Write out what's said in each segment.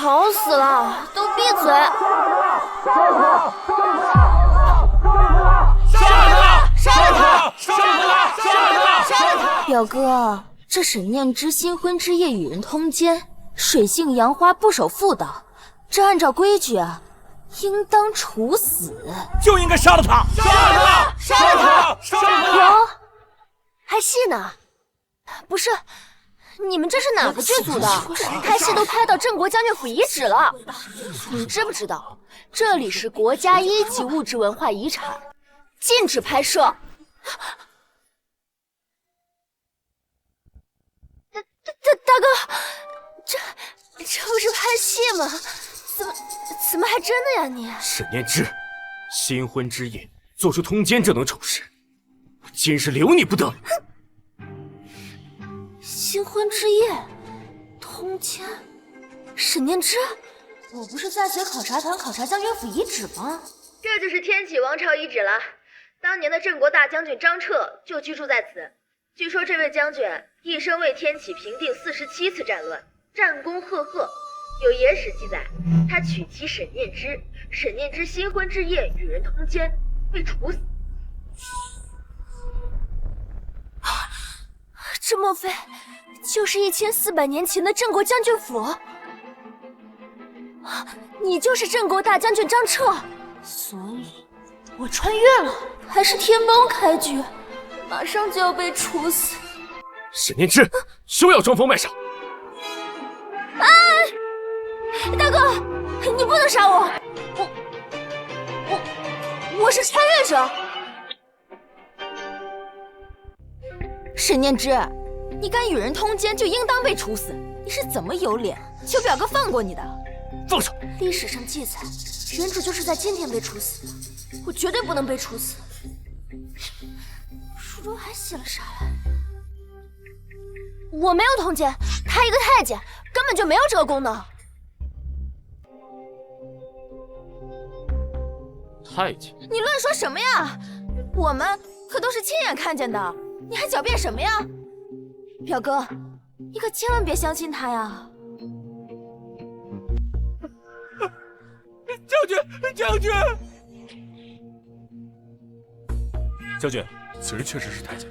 吵死了！都闭嘴！杀了他！表哥，这沈念之新婚之夜与人通奸，水性杨花不守妇道，这按照规矩啊，应当处死。就应该杀了他！有，还戏呢？不是。你们这是哪个剧组的？拍戏都拍到郑国将军府遗址了。你知不知道，这里是国家1级物质文化遗产，禁止拍摄。大哥，这不是拍戏吗？怎么还真的呀你？沈念之，新婚之夜做出通奸这等丑事，我今日留你不得！新婚之夜，通奸，沈念之，我不是在随考察团考察将军府遗址吗？这就是天启王朝遗址了。当年的郑国大将军张彻就居住在此。据说这位将军一生为天启平定47次战乱，战功赫赫。有野史记载，他娶妻沈念之，沈念之新婚之夜与人通奸，被处死。这莫非就是1400年前的郑国将军府？你就是郑国大将军张彻，所以我穿越了，还是天猫开局，马上就要被处死。沈念之，休要装疯卖傻！大哥，你不能杀我！我是穿越者。沈念之，你敢与人通奸，就应当被处死。你是怎么有脸求表哥放过你的？放手！历史上记载，人主就是在今天被处死的，我绝对不能被处死。书中还写了啥来？我没有通奸，他一个太监根本就没有这个功能。太监？你乱说什么呀？我们可都是亲眼看见的。你还狡辩什么呀？表哥，你可千万别相信他呀！将军，此人确实是太监。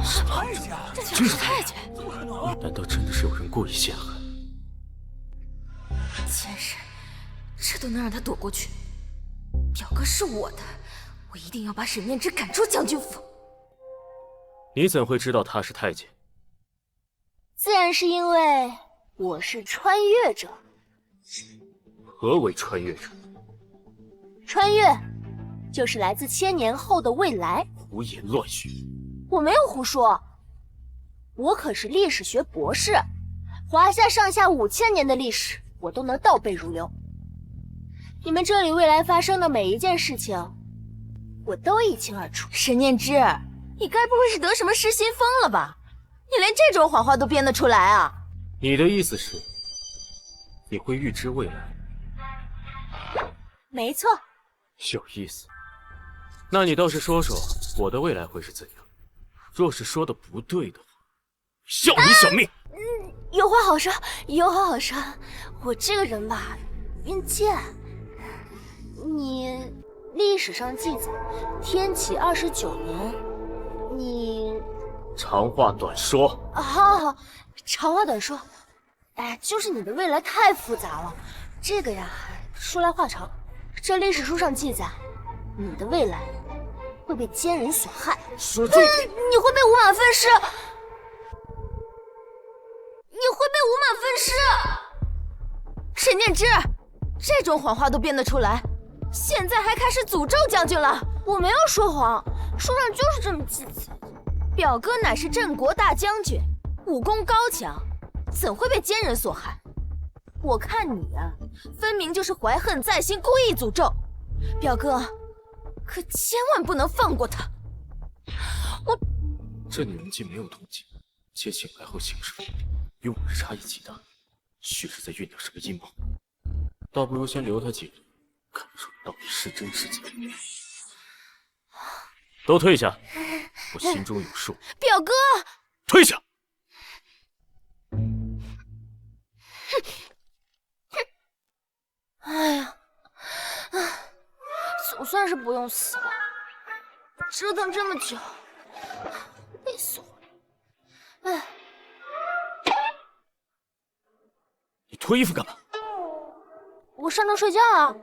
是太监？这竟是太监？怎么可能？难道真的是有人故意陷害？奸人，这都能让他躲过去？表哥是我的，我一定要把沈念之赶出将军府。你怎会知道他是太监？自然是因为我是穿越者。何为穿越者？穿越就是来自1000年后的未来。胡言乱语！我没有胡说，我可是历史学博士，华夏上下5000年的历史我都能倒背如流。你们这里未来发生的每一件事情，我都一清二楚。沈念之，你该不会是得什么失心疯了吧？你连这种谎话都编得出来啊？你的意思是，你会预知未来？没错。有意思。那你倒是说说我的未来会是怎样？若是说的不对的话，要你小命！有话好说，有话好说。我这个人吧，运贱。你历史上记载，天启29年，你长话短说。好，长话短说。哎，就是你的未来太复杂了，这个呀，说来话长。这历史书上记载，你的未来会被奸人所害。说这点，你会被五马分尸。你会被五马分尸。沈念之，这种谎话都编得出来，现在还开始诅咒将军了。我没有说谎，书上就是这么记载。表哥乃是镇国大将军，武功高强，怎会被奸人所害？我看你啊，分明就是怀恨在心，故意诅咒。表哥，可千万不能放过他。这女人既没有动静，且醒来后行事与我的差异极大，须是在酝酿什么阴谋。倒不如先留她几日，看出到底是真是假。都退下，我心中有数。表哥，退下！然是不用死了，折腾这么久，累死我了。哎，你脱衣服干嘛？我上床睡觉啊，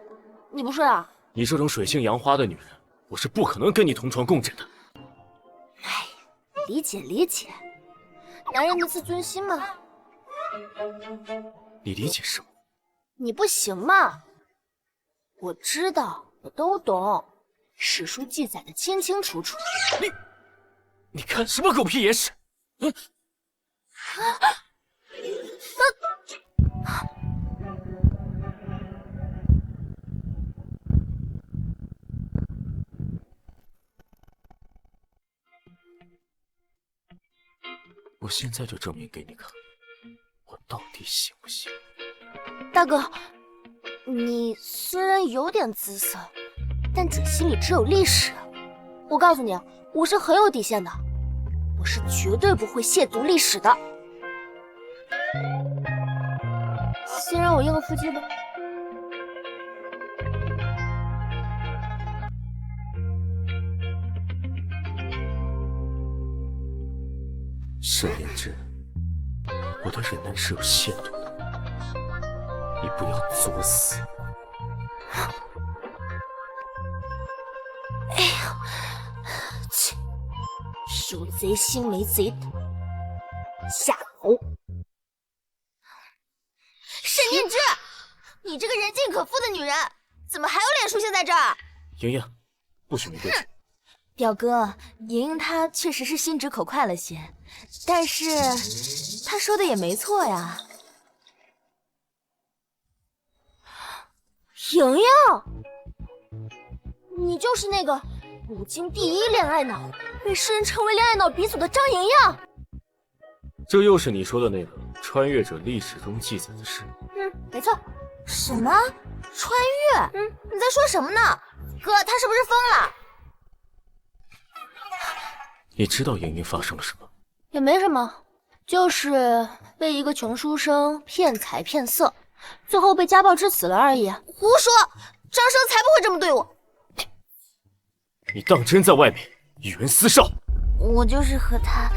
你不睡啊？你这种水性杨花的女人，我是不可能跟你同床共枕的。哎，理解理解，男人的自尊心嘛。你理解什么？你不行嘛？我知道，我都懂，史书记载的清清楚楚。你看什么狗屁野史？我现在就证明给你看，我到底行不行？大哥，你虽然有点姿色，但准心里只有历史。我告诉你，我是很有底线的，我是绝对不会亵渎历史的。先让我应个腹肌吧。沈莲芝，我的忍耐是有限度的，你不要作死。哎呀，切，有贼心没贼胆，下头。沈念之，你这个人尽可夫的女人，怎么还有脸出现在这儿？莹莹，不许没规矩。表哥，莹莹她确实是心直口快了些，但是她说的也没错呀。莹莹，你就是那个古今第一恋爱脑，被世人称为恋爱脑鼻祖的张莹莹。这又是你说的那个穿越者历史中记载的事？没错。什么穿越？你在说什么呢？哥，他是不是疯了？你知道莹莹发生了什么？也没什么，就是被一个穷书生骗财骗色，最后被家暴致死了而已。胡说，张生才不会这么对我。你当真在外面与人私少？我就是和他，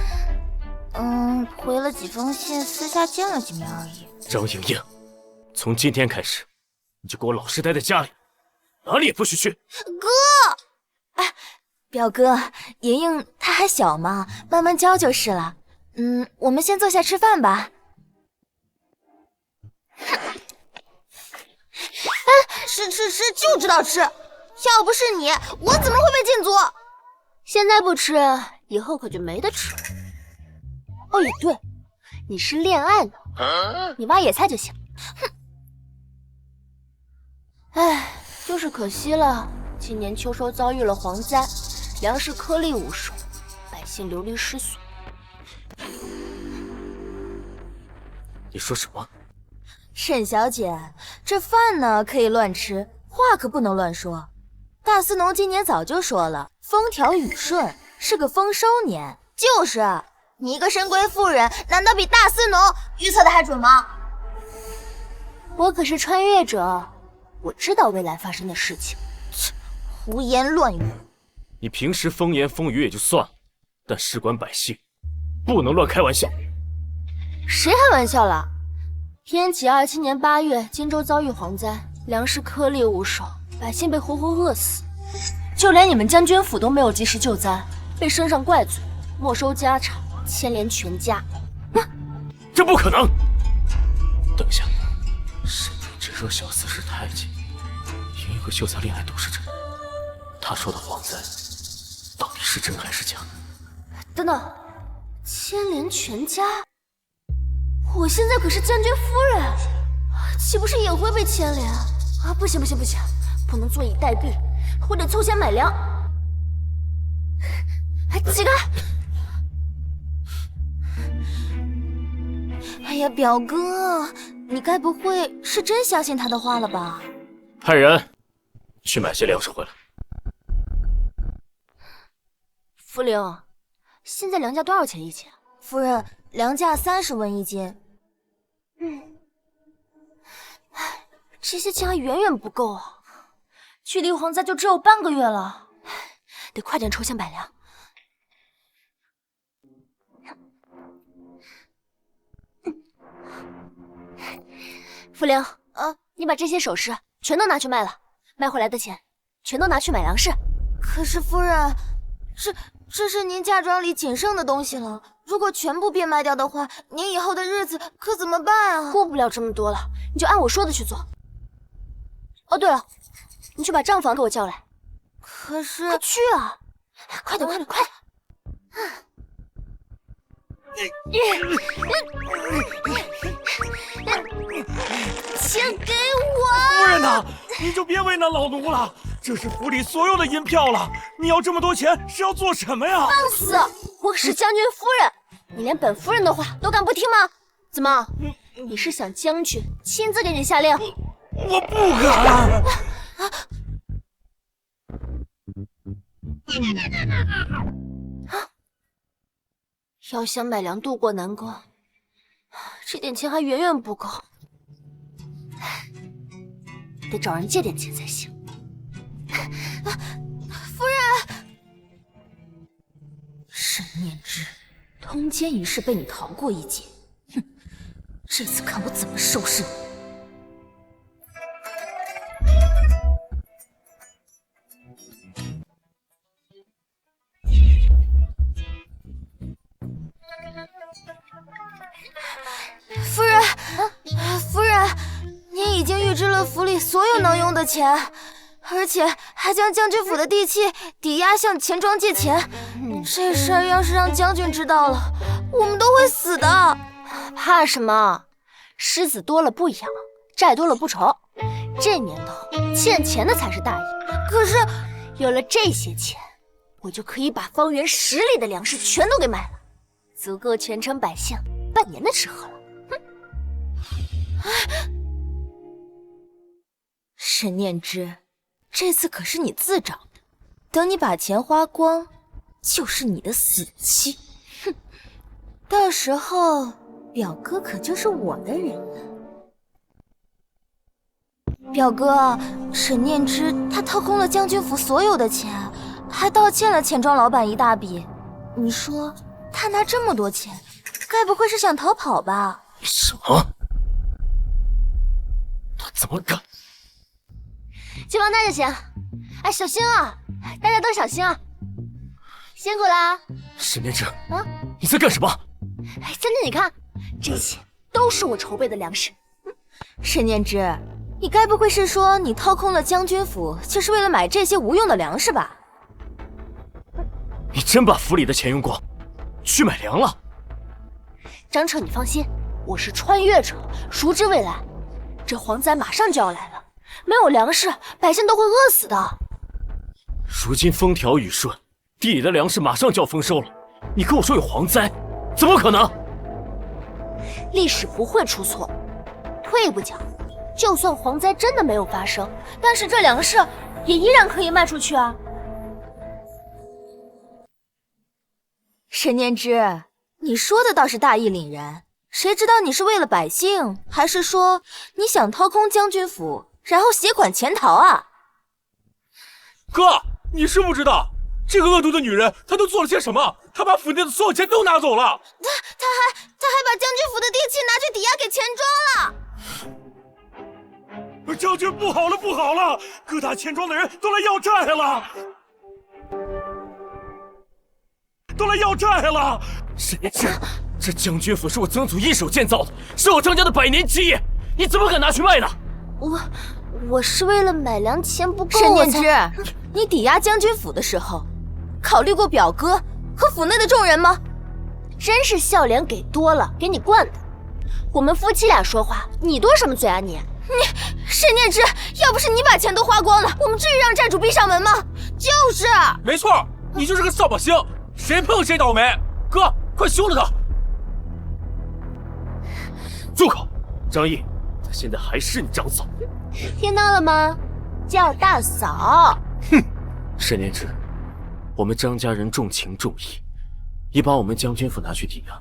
回了几封信，私下见了几面而已。张莹莹，从今天开始，你就给我老实待在家里，哪里也不许去。哥，哎。表哥，莹莹她还小嘛，慢慢教就是了。我们先坐下吃饭吧。哎，吃就知道吃，要不是你，我怎么会被禁足？现在不吃，以后可就没得吃了。哦，也对，你是恋爱脑，你挖野菜就行。哼，哎，就是可惜了，今年秋收遭遇了蝗灾。粮食颗粒无收，百姓流离失所。你说什么？沈小姐，这饭呢可以乱吃，话可不能乱说。大司农今年早就说了，风调雨顺，是个丰收年。就是，你一个深闺妇人，难道比大司农预测的还准吗？我可是穿越者，我知道未来发生的事情。胡言乱语。你平时风言风语也就算了，但事关百姓，不能乱开玩笑。谁开玩笑了？天启27年8月，荆州遭遇蝗灾，粮食颗粒无收，百姓被活活饿死。就连你们将军府都没有及时救灾，被升上怪罪，没收家产，牵连全家。这不可能！等一下，沈念之说小四是太监，莹莹和秀才恋爱都是真的。他说的蝗灾到底是真还是假？等等，牵连全家？我现在可是将军夫人，岂不是也会被牵连啊？不行，不能坐以待毙，我得凑钱买粮。起开！哎呀，表哥，你该不会是真相信他的话了吧？派人去买些粮食回来。茯苓，现在粮价多少钱一斤？夫人，粮价30文一斤。这些钱还远远不够啊！距离蝗灾就只有半个月了，得快点筹钱买粮。茯苓，你把这些首饰全都拿去卖了，卖回来的钱全都拿去买粮食。可是夫人，这是您嫁妆里仅剩的东西了，如果全部变卖掉的话，您以后的日子可怎么办啊？顾不了这么多了，你就按我说的去做。哦，对了，你去把账房给我叫来。可是，快去啊！快点，快点，快点！钱给我！夫人呐，你就别为难老奴了，这是府里所有的银票了。你要这么多钱是要做什么呀？放肆！我可是将军夫人，你连本夫人的话都敢不听吗？怎么，你是想将军亲自给你下令？我不敢。要想买粮渡过难关，这点钱还远远不够，得找人借点钱才行。夫人，沈念之，通奸一事被你逃过一劫，哼，这次看我怎么收拾你！夫人，您已经预支了府里所有能用的钱，而且还将将军府的地契抵押向钱庄借钱。这事儿要是让将军知道了，我们都会死的。怕什么？狮子多了不痒，债多了不愁。这年头，欠钱的才是大爷。可是，有了这些钱，我就可以把方圆10里的粮食全都给买了，足够全城百姓半年的吃喝了。沈念之，这次可是你自找的，等你把钱花光，就是你的死期。哼，到时候表哥可就是我的人了。表哥，沈念之他掏空了将军府所有的钱，还盗欠了钱庄老板一大笔。你说他拿这么多钱，该不会是想逃跑吧？什么？他怎么敢？去帮他就行。哎，小心啊！大家都小心啊！辛苦啦！沈念之，你在干什么？哎，将军，你看，这些都是我筹备的粮食。沈念之，你该不会是说你掏空了将军府，就是为了买这些无用的粮食吧？你真把府里的钱用光，去买粮了？张彻，你放心，我是穿越者，熟知未来。这蝗灾马上就要来了，没有粮食，百姓都会饿死的。如今风调雨顺，地里的粮食马上就要丰收了，你跟我说有蝗灾，怎么可能？历史不会出错。退一步讲，就算蝗灾真的没有发生，但是这粮食也依然可以卖出去啊。沈念之，你说的倒是大义凛然，谁知道你是为了百姓，还是说你想掏空将军府，然后携款潜逃啊？哥，你是不知道，这个恶毒的女人，她都做了些什么？她把府内的所有钱都拿走了。他还把将军府的地契拿去抵押给钱庄了。将军，不好了，不好了！各大钱庄的人都来要债了，沈念之，这将军府是我曾祖一手建造的，是我张家的百年基业，你怎么敢拿去卖呢？我是为了买粮，钱不够。沈念之，你抵押将军府的时候，考虑过表哥和府内的众人吗？真是笑脸给多了，给你惯的。我们夫妻俩说话，你多什么嘴啊你？沈念之，要不是你把钱都花光了，我们至于让债主闭上门吗？就是。没错，你就是个扫把星，谁碰谁倒霉。哥，快休了他！住口！张毅，他现在还是你张嫂。听到了吗？叫大嫂。哼，沈念之，我们张家人重情重义，你把我们将军府拿去抵押，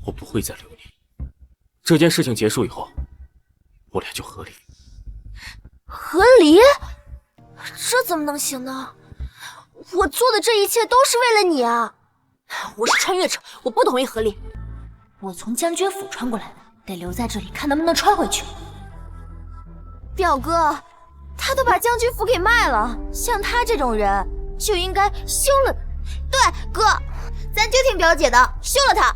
我不会再留你。这件事情结束以后，我俩就和离。和离？这怎么能行呢？我做的这一切都是为了你啊！我是穿越者，我不同意合力。我从将军府穿过来的，得留在这里看能不能穿回去。表哥，他都把将军府给卖了，像他这种人就应该休了。对，哥，咱就听表姐的，休了他。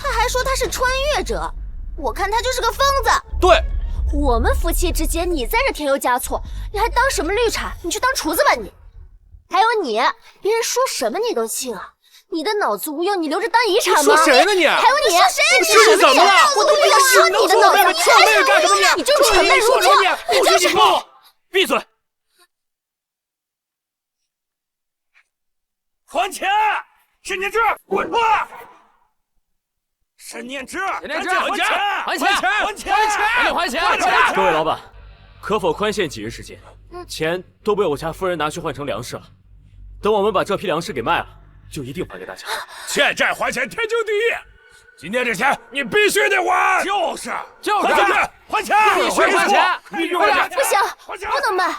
他还说他是穿越者，我看他就是个疯子。对，我们夫妻之间，你在这添油加醋，你还当什么绿茶？你去当厨子吧你！还有你，别人说什么你都信啊？你的脑子无用，你留着当遗产吗？你说谁呢你？还有你，是你怎么了？我都不要伤你的脑子，你撞妹妹干什么你就是蠢笨如拙，你就是。闭嘴！还钱！沈念之，滚出来！沈念之，赶紧还钱！还钱！还钱！赶紧还钱！各位老板，可否宽限几日时间？钱都被我家夫人拿去换成粮食了。等我们把这批粮食给卖了，就一定还给大家。欠债还钱，天经地义。今天这钱你必须得还。就是还钱，还钱，必须还钱，必须还钱。不行，不能卖，卖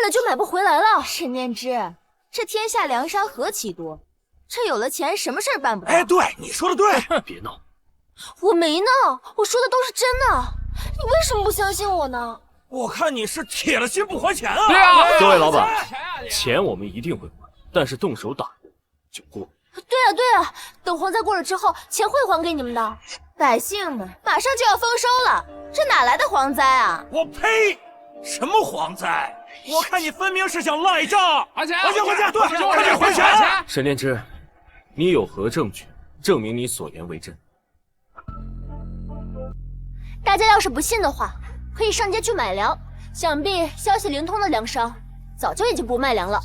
了就买不回来了。沈念之，这天下粮商何其多，这有了钱，什么事儿办不到？哎，对，你说的对。别闹，我没闹，我说的都是真的。你为什么不相信我呢？我看你是铁了心不还钱啊！对啊，各位老板，钱我们一定会还，但是动手打人就过。对啊，等蝗灾过了之后，钱会还给你们的。百姓们马上就要丰收了，这哪来的蝗灾啊？我呸！什么蝗灾？我看你分明是想赖账！还钱！对，快点还钱！沈念之，你有何证据证明你所言为真？大家要是不信的话，可以上街去买粮。想必消息灵通的粮商早就已经不卖粮了。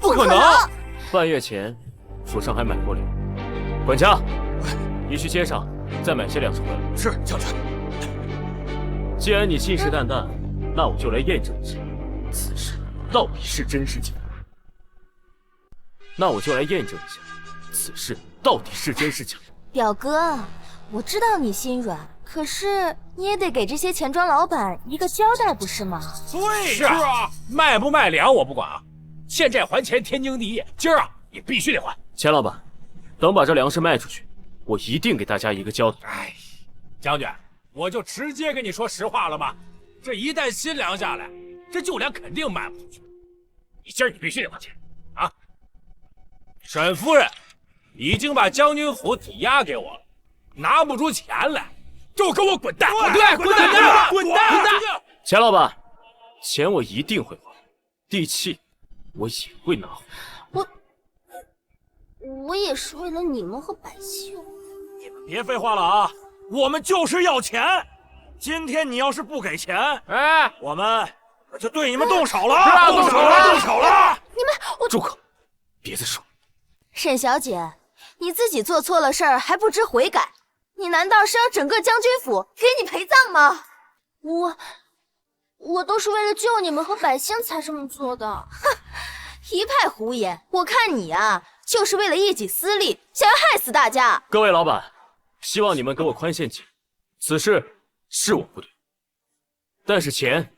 不可能！半月前，府上还买过粮。管家，你去街上再买些粮食回来。是，将军。既然你信誓旦旦，那我就来验证一下，此事到底是真是假。表哥，我知道你心软，可是你也得给这些钱庄老板一个交代，不是吗？对，是啊，卖不卖粮我不管啊，欠债还钱天经地义，今儿啊也必须得还。钱老板，等把这粮食卖出去，我一定给大家一个交代。哎，将军，我就直接跟你说实话了吧，这一旦新粮下来，这旧粮肯定卖不出去。今儿你必须得还钱啊！沈夫人已经把将军府抵押给我了，拿不出钱来，就给我滚蛋！对，滚蛋！钱老板，钱我一定会还，地契我也会拿回。我也是为了你们和百姓。你们别废话了啊！我们就是要钱。今天你要是不给钱，哎，我们就对你们动手了！动手了！你们，住口！别再说。沈小姐，你自己做错了事儿还不知悔改，你难道是要整个将军府给你陪葬吗？我都是为了救你们和百姓才这么做的。哼，一派胡言！我看你啊，就是为了一己私利，想要害死大家。各位老板，希望你们给我宽限几日，此事是我不对，但是钱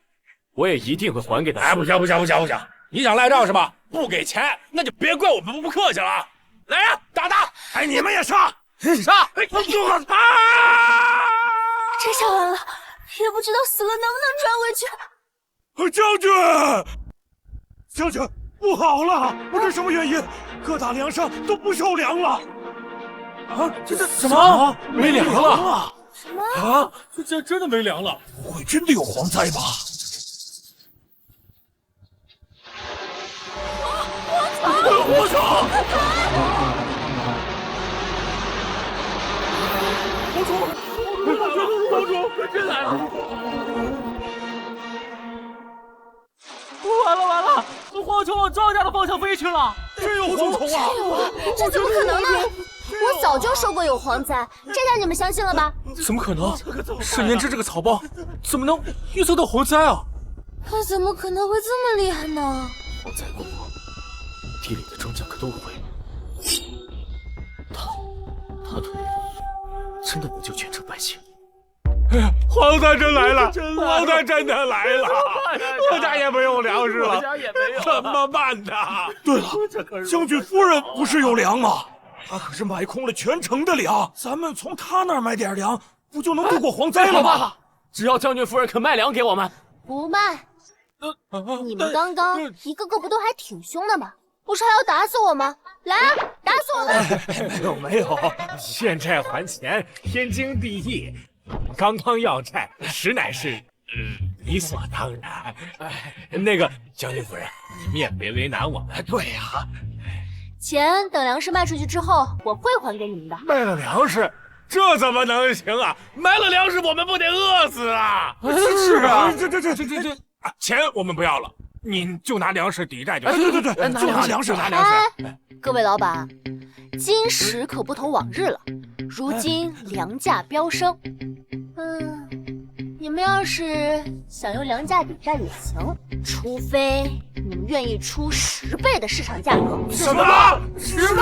我也一定会还给大家。哎，不行！你想赖账是吧？不给钱，那就别怪我们不客气了啊！来呀，打！哎，你们也上！上！哎，这下完了，也不知道死了能不能转回去。将军，不好了！不知什么原因，各大粮商都不收粮了。啊，这什么？没粮了？什么？啊，这真的没粮了？不会真的有蝗灾吧？我操！帮主，真来了！完了！蝗虫往庄家的方向飞去了！真有蝗虫啊！这怎么可能呢？我早就说过有蝗灾，这下你们相信了吧？怎么可能？沈念之这个草包怎么能预测到蝗灾啊？他怎么可能会这么厉害呢？蝗灾过后，地里的庄稼可都毁了。他真的能救全城百姓？哎呀，蝗灾真来了，蝗灾真的来了，我家也没有粮食了，我家也没有，怎么办呢？对了，将军夫人不是有粮吗？她可是买空了全城的粮，咱们从她那儿买点粮，不就能度过蝗灾了吗？只要将军夫人肯卖粮给我们，不卖。你们刚刚一个个不都还挺凶的吗？不是还要打死我吗？来啊，打死我们！没有，欠债还钱，天经地义。刚刚要债，实乃是理所当然。那个将军夫人，你们也别为难我们。对呀，钱等粮食卖出去之后，我会还给你们的。卖了粮食，这怎么能行啊？卖了粮食，我们不得饿死啊！是啊，这，钱我们不要了，您就拿粮食抵债就行。对，就拿粮食，拿粮食。各位老板，今时可不同往日了，如今粮价飙升。你们要是想用粮价抵债也行，除非你们愿意出10倍的市场价格。什么？10倍？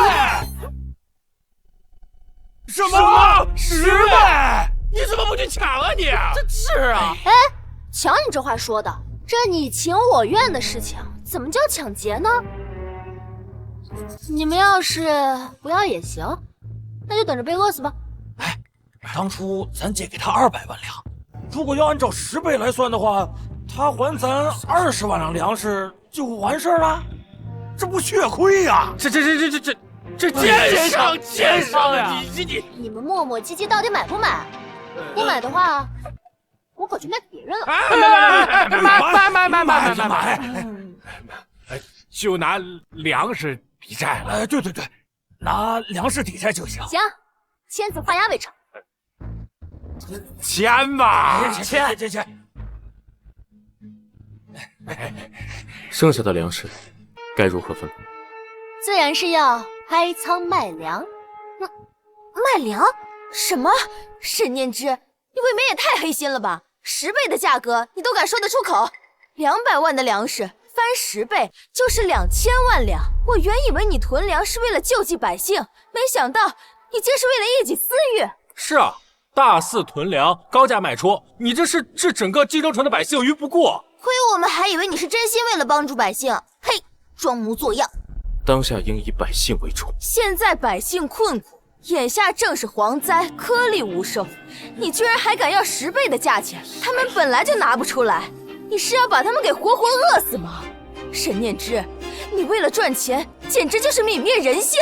什么10倍？你怎么不去抢啊你？是啊，哎，瞧你这话说的，这你情我愿的事情，怎么叫抢劫呢？你们要是不要也行，那就等着被饿死吧。当初咱借给他200万粮，如果要按照10倍来算的话，他还咱20万两粮食就完事儿了，这不血亏呀？这奸商呀！你们磨磨唧唧到底买不买？不买的话，我可就卖给别人了。买，就拿粮食抵债了。对，拿粮食抵债就行。行，签字画押为成。签吧，签。剩下的粮食该如何分配？自然是要开仓卖粮。卖粮？什么？沈念之，你未免也太黑心了吧！10倍的价格你都敢说得出口？200万的粮食翻10倍就是2000万两。我原以为你囤粮是为了救济百姓，没想到你竟是为了一己私欲。是啊，大肆囤粮，高价卖出，你这是置整个京州城的百姓于不顾。亏我们还以为你是真心为了帮助百姓，嘿，装模作样。当下应以百姓为主。现在百姓困苦，眼下正是蝗灾，颗粒无收，你居然还敢要10倍的价钱，他们本来就拿不出来，你是要把他们给活活饿死吗？沈念之，你为了赚钱，简直就是泯灭人性！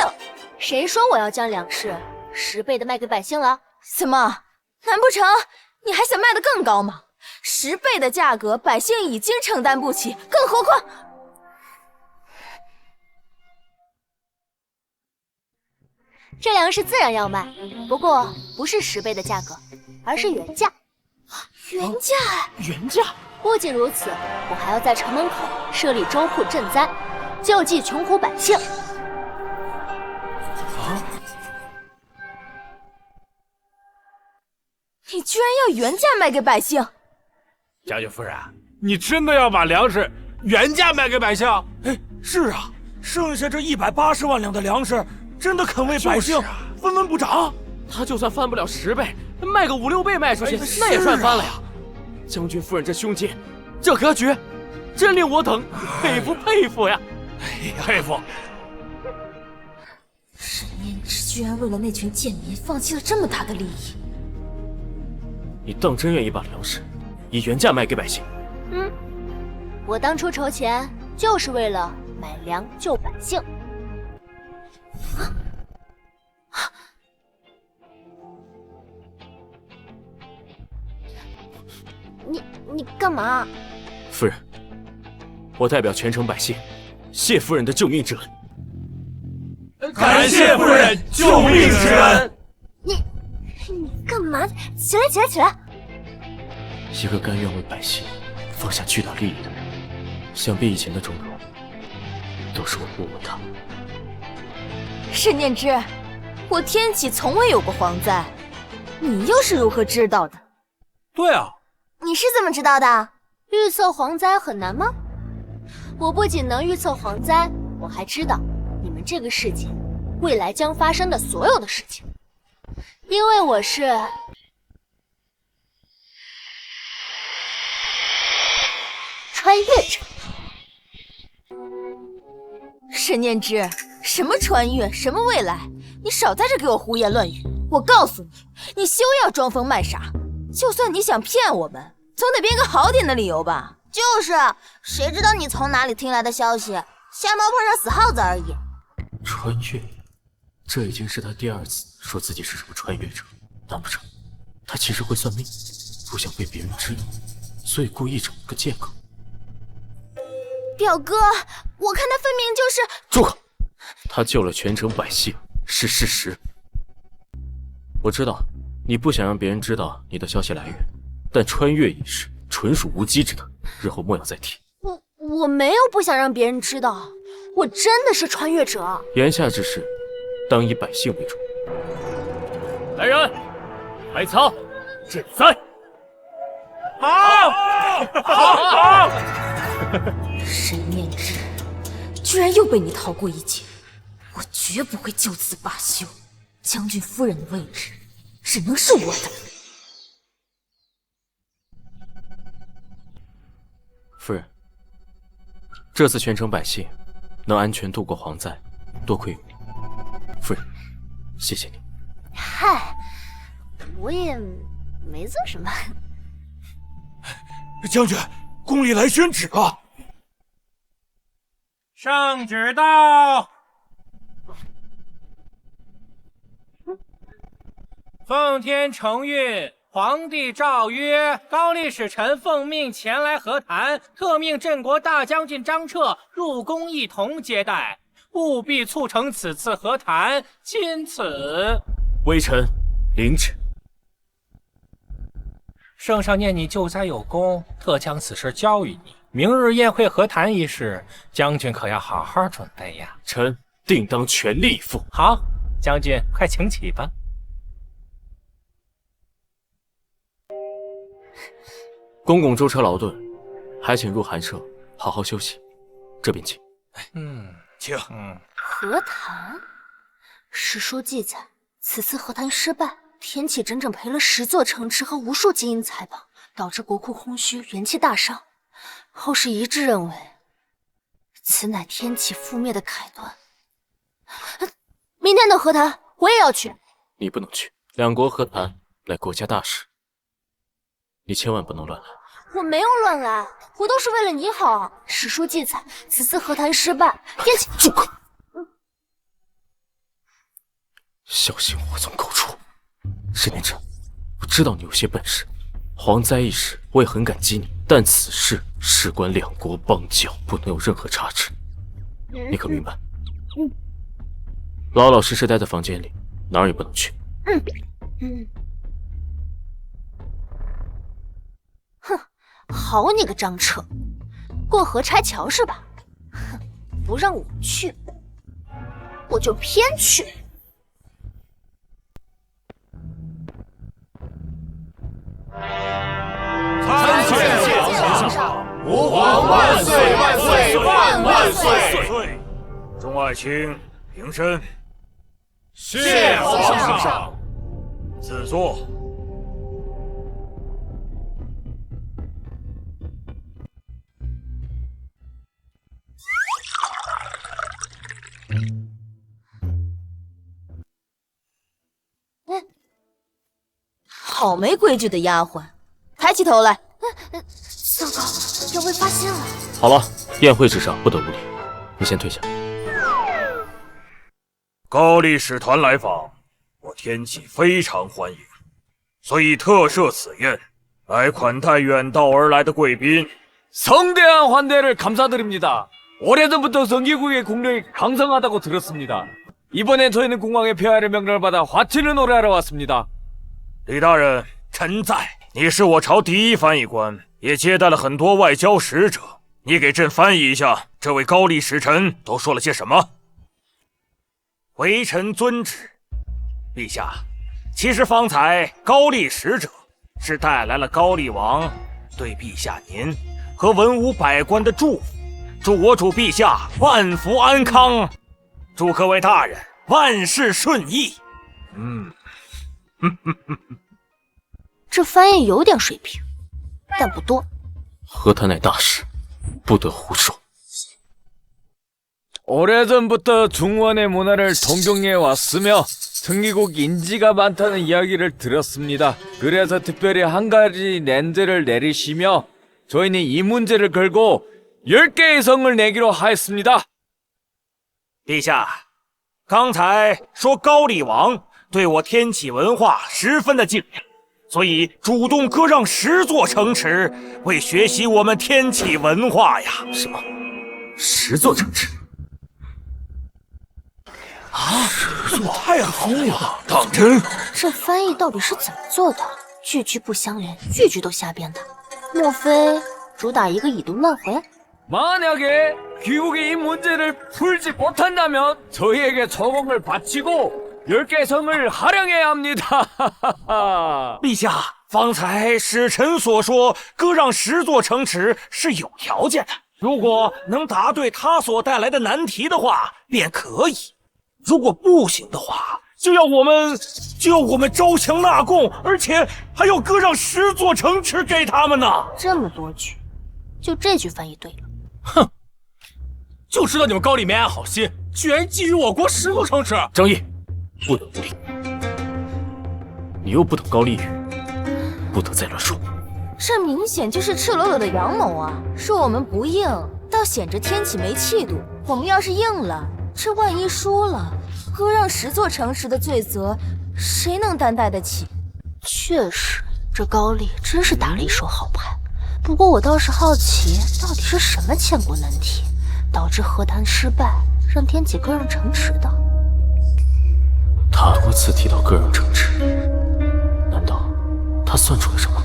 谁说我要将粮食10倍的卖给百姓了？怎么？难不成你还想卖得更高吗？10倍的价格，百姓已经承担不起，更何况……这粮食自然要卖，不过不是10倍的价格，而是原价。原价？不仅如此，我还要在城门口设立粥铺赈灾，救济穷苦百姓。你居然要原价卖给百姓？将军夫人，你真的要把粮食原价卖给百姓？是啊，剩下这180万两的粮食，真的肯为百姓分文不涨？他就算翻不了10倍，卖个5、6倍卖出去，那也算翻了呀。将军夫人这胸襟，这格局，真令我等佩服呀！佩服。沈念之居然为了那群贱民放弃了这么大的利益。你当真愿意把粮食以原价卖给百姓？我当初筹钱就是为了买粮救百姓。你干嘛？夫人，我代表全城百姓，谢夫人的救命之恩。感谢夫人救命之恩。你干嘛？起来！一个甘愿为百姓放下巨大利益的人，想必以前的种种都是我误会他。沈念之，我天启从未有过蝗灾，你又是如何知道的？对啊，你是怎么知道的？预测蝗灾很难吗？我不仅能预测蝗灾，我还知道你们这个世界未来将发生的所有的事情，因为我是穿越者。沈念之，什么穿越，什么未来，你少在这给我胡言乱语！我告诉你，你休要装疯卖傻，就算你想骗我们，总得编个好点的理由吧？就是，谁知道你从哪里听来的消息？瞎猫碰上死耗子而已。穿越，这已经是他第2次说自己是什么穿越者。难不成他其实会算命，不想被别人知道，所以故意找个借口？表哥，我看他分明就是……住口！他救了全城百姓是事实。我知道你不想让别人知道你的消息来源，但穿越一事纯属无稽之谈，日后莫要再提。我没有不想让别人知道，我真的是穿越者。言下之事，当以百姓为重。来人，排操，赈灾。好。沈念之，居然又被你逃过一劫，我绝不会就此罢休。将军夫人的位置只能是我的。夫人，这次全城百姓能安全度过蝗灾，多亏有你。夫人，谢谢你。嗨，我也没做什么。将军，宫里来宣旨了。圣旨到。奉天承运，皇帝诏曰：高丽使臣奉命前来和谈，特命镇国大将军张彻入宫一同接待，务必促成此次和谈。钦此。微臣领旨。圣上念你救灾有功，特将此事交与你。明日宴会和谈一事，将军可要好好准备呀。臣定当全力以赴。好，将军快请起吧。公公舟车劳顿，还请入寒舍好好休息。这边请。请。和谈，史书记载，此次和谈失败，天启整整赔了10座城池和无数金银财宝，导致国库空虚，元气大伤。后世一致认为，此乃天启覆灭的开端。明天的和谈，我也要去。你不能去，两国和谈乃国家大事，你千万不能乱来。我没有乱来，我都是为了你好。史书记载，此次和谈失败，天启……住口！小心祸从口出。沈念之，我知道你有些本事，蝗灾一事我也很感激你，但此事事关两国邦交，不能有任何差池。你可明白？老老实实待在房间里，哪儿也不能去。哼，好你个张彻，过河拆桥是吧？哼，不让我去，我就偏去。参见皇上，吾皇万岁万岁万万岁！众爱卿平身。谢皇上。自坐。好没规矩的丫鬟，抬起头来。糟糕，要被发现了。好了，宴会之上不得无礼，你先退下。高丽使团来访，我天启非常欢迎，所以特设此宴来款待远道而来的贵宾。 성대한 환대를 감사드립니다. 오래전부터 성기국의 국력이 강성하다고 들었습니다. 이번엔 저희는 공항에 폐하를 명령을 받아 화친을 노래하러 왔습니다. 李大人，臣在。你是我朝第一翻译官，也接待了很多外交使者。你给朕翻译一下，这位高丽使臣都说了些什么？微臣遵旨。陛下，其实方才高丽使者是带来了高丽王对陛下您和文武百官的祝福，祝我主陛下万福安康，祝各位大人万事顺意。这翻译有点水平，但不多。和谈乃大事，不得胡说。 오래전부터 중원의 문화를 동경해 왔으며 청기국 인지가 많다는 이야기를 들었습니다. 그래서 특별히 한 가지 렌즈를 내리시며 저희는 이 문제를 걸고 10개의 성을 내기로 하였습니다. 陛下，刚才说高丽王对我天启文化十分的敬仰，所以主动割让10座城池，为学习我们天启文化呀。什么？10座城池？啊，10座太好了！当真？这翻译到底是怎么做的？句句不相连，句句都瞎编的。莫非主打一个已读乱回？ 만약에 귀국이 이 문제를 풀지 못한다면 저희에게 저공을 바치고 10개 성을 할양해야 합니다. 陛下，方才使臣所说割让10座城池是有条件的，如果能答对他所带来的难题的话，便可以；如果不行的话，就要我们招降纳贡，而且还要割让10座城池给他们呢。这么多句，就这句翻译对了。 哼，就知道你们高丽没安好心，居然觊觎我国10座城池。张毅，不得无礼！你又不懂高丽语，不得再乱说。这明显就是赤裸裸的阳谋啊！说我们不硬，倒显着天启没气度。我们要是硬了，这万一输了，割让10座城池的罪责，谁能担待得起？确实，这高丽真是打了一手好牌。 不过我倒是好奇，到底是什么千古难题，导致和谈失败，让天启割让城池的？他多次提到割让城池，难道他算出了什么？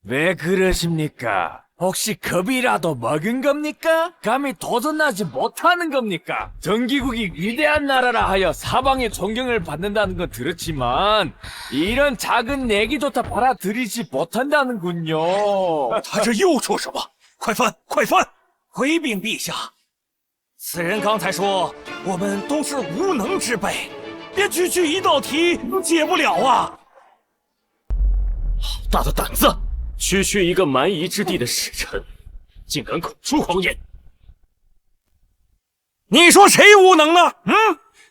왜 그러십니까? 혹시 겁이라도 먹은 겁니까? 감히 도전하지 못하는 겁니까? 정기국이 위대한 나라라 하여 사방의 존경을 받는다는 건 들었지만 이런 작은 내기조차 받아들이지 못한다는군요. 他这又说什么？快翻，快翻！回禀陛下，此人刚才说我们都是无能之辈，连区区一道题都解不了啊！好大的胆子！ 区区一个蛮夷之地的使臣，竟敢口出狂言！你说谁无能呢？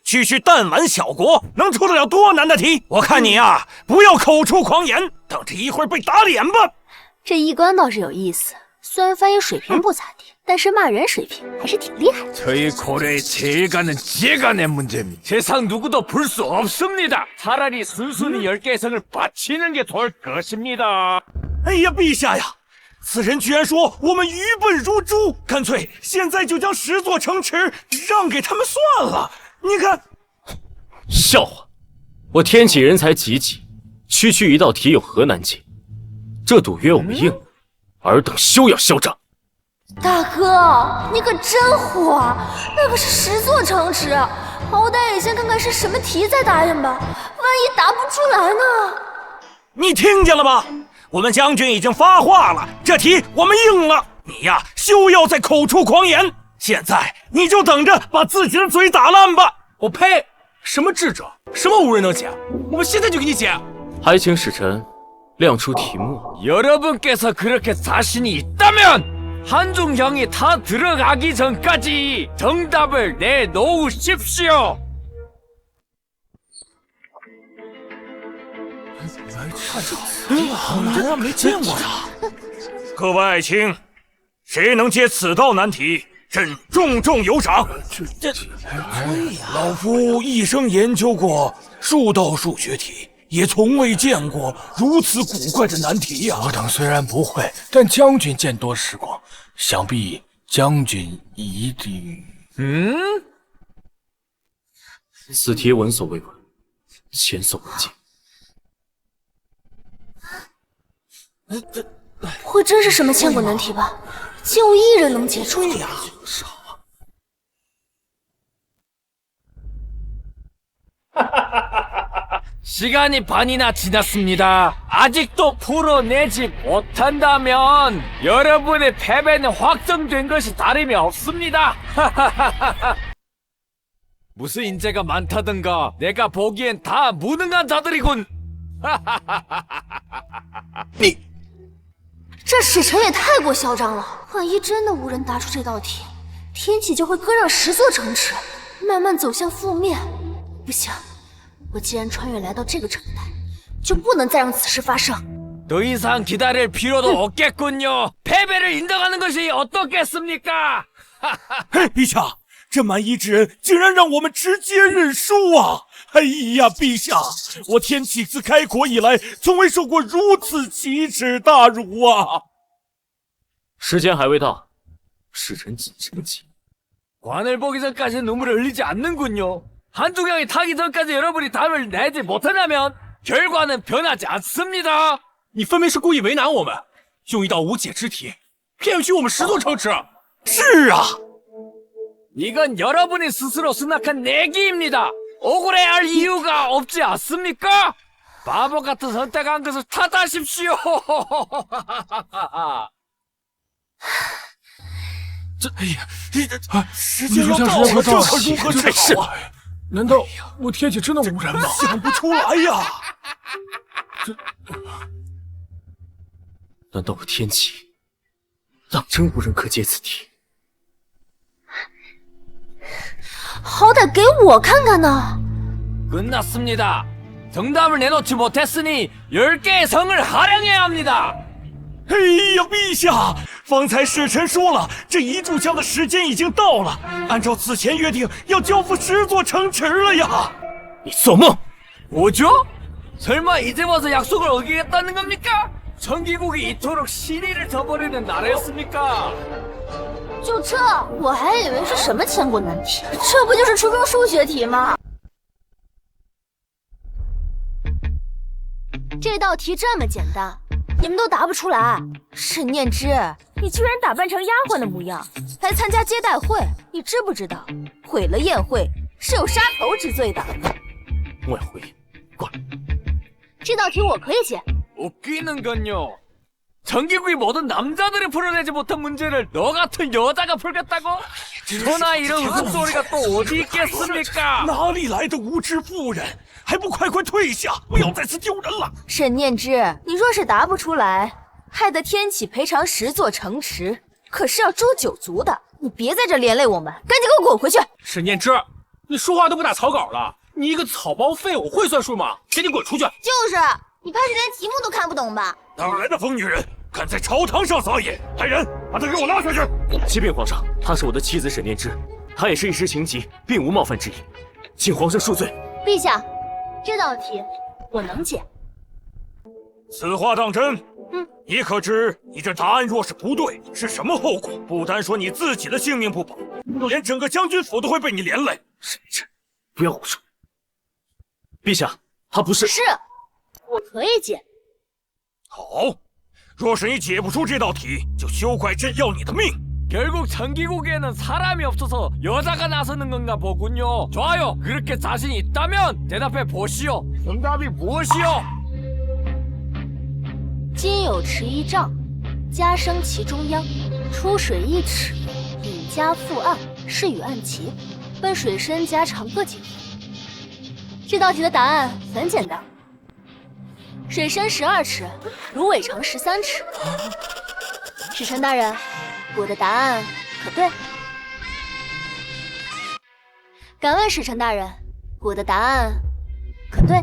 区区弹丸小国，能出得了多难的题？我看你呀，不要口出狂言，等着一会儿被打脸吧！这一关倒是有意思，虽然翻译水平不咋地，但是骂人水平还是挺厉害的。 저희 고려의 제일 가는 지혜가 낸 문제입니다. 세상 누구도 풀 수 없습니다. 차라리 순순히 10개 성을 바치는 게 좋을 것입니다. 哎呀，陛下呀！此人居然说我们愚笨如猪，干脆现在就将10座城池让给他们算了。你看，笑话！我天启人才济济，区区一道题有何难解？这赌约我们应了，尔等休要嚣张！大哥，你可真火啊！那可是10座城池，好歹也先看看是什么题再答应吧，万一答不出来呢？你听见了吧？ 我们将军已经发话了，这题我们应了。你呀，休要再口出狂言。现在你就等着把自己的嘴打烂吧！我呸！什么智者，什么无人能解？我们现在就给你解。还请使臣亮出题目。 여러분께서 그렇게 자신이 있다면 한중형이 다 들어가기 전까지 정답을 내놓으십시오. 好难啊，没见过他。各位爱卿，谁能解此道难题，朕重重有赏。老夫一生研究过数道数学题，也从未见过如此古怪的难题呀。我等虽然不会，但将军见多识广，想必将军一定……此题闻所未闻，前所未见。 不会真是什么千古难题吧？就一人能解出呀！ 시간이 반이나 지났습니다. 아직도 풀어내지 못한다면 여러분의 패배는 확정된 것이 다름이 없습니다. 무슨 인재가 많다든가 내가 보기엔 다 무능한 자들이군. 这使臣也太过嚣张了。万一真的无人答出这道题，天启就会割让10座城池，慢慢走向覆灭。不行，我既然穿越来到这个朝代，就不能再让此事发生。 더 이상 기다릴 필요도 없겠군요. 패배를 인정하는 것이 어떻겠습니까? 嘿，陛下，这蛮夷之人竟然让我们直接认输啊！哎呀，陛下，我天启自开国以来，从未受过如此奇耻大辱啊！时间还未到，使臣谨慎起。 관을 보기 전까지 눈물을 흘리지 않는군요. 한두경이 타기 전까지 여러분이 답을 내지 못한다면 결과는 변하지 않습니다. 你分明是故意为难我们，用一道无解之题骗取我们10座城池。是啊， 이건 여러분이 스스로 승낙한 내기입니다. 억울해할 이유가 없지 않습니까? 바보 같은 선택한 것을 탓하십시오. 哎呀，时间要到了，这可如何是好啊？难道我天启真的无人吗？想不出来呀！难道我天启当真无人可解此题？好歹给我看看呢！ 끝났습니다. 정답을 내놓지 못했으니 10개의 성을 할양해야 합니다. 哎呀，陛下，方才使臣说了，这一炷香的时间已经到了，按照此前约定，要交付10座城池了呀！你做梦！ 뭐죠? 설마 이제 와서 약속을 어기겠다는 겁니까? 전기국이 이토록 신의를 저버리는 나라였습니까? 就这，我还以为是什么千古难题，这不就是初中数学题吗？这道题这么简单，你们都答不出来。沈念之，你居然打扮成丫鬟的模样来参加接待会，你知不知道毁了宴会是有杀头之罪的？莫要回应，过来。这道题我可以解。 웃기는 건요. 전기국이 모든 남자들이 풀어내지 못한 문제를 너 같은 여자가 풀겠다고? 천하 이런 웃음소리가 또 어디 있겠습니까? 哪里来的无知妇人？还不快快退下，不要再次丢人了！沈念之，你若是答不出来，害得天启赔偿10座城池，可是要诛9族的。你别在这连累我们，赶紧给我滚回去！沈念之，你说话都不打草稿了，你一个草包废物会算数吗？赶紧滚出去！就是，你怕是连题目都看不懂吧？ 哪来的疯女人，敢在朝堂上撒野！来人，把她给我拉下去！启禀皇上，她是我的妻子沈念之，她也是一时情急，并无冒犯之意，请皇上恕罪。陛下，这道题我能解。此话当真？你可知你这答案若是不对，是什么后果？不单说你自己的性命不保，连整个将军府都会被你连累。沈念之，不要胡说。陛下，她不是。是，我可以解。 好，若是你解不出这道题，就休怪朕要你的命。 결국 전기국에는 사람이 없어서 여자가 나서는 건가 보군요. 좋아요. 그렇게 자신 있다면 대답해 보시오. 정답이 무엇이요? 今有池1丈，家生其中央，出水1尺，引家覆岸，是与岸齐，奔水深家长各几分？这道题的答案很简单。 水深12尺，芦苇长13尺。使臣大人，我的答案可对？敢问使臣大人，我的答案可对？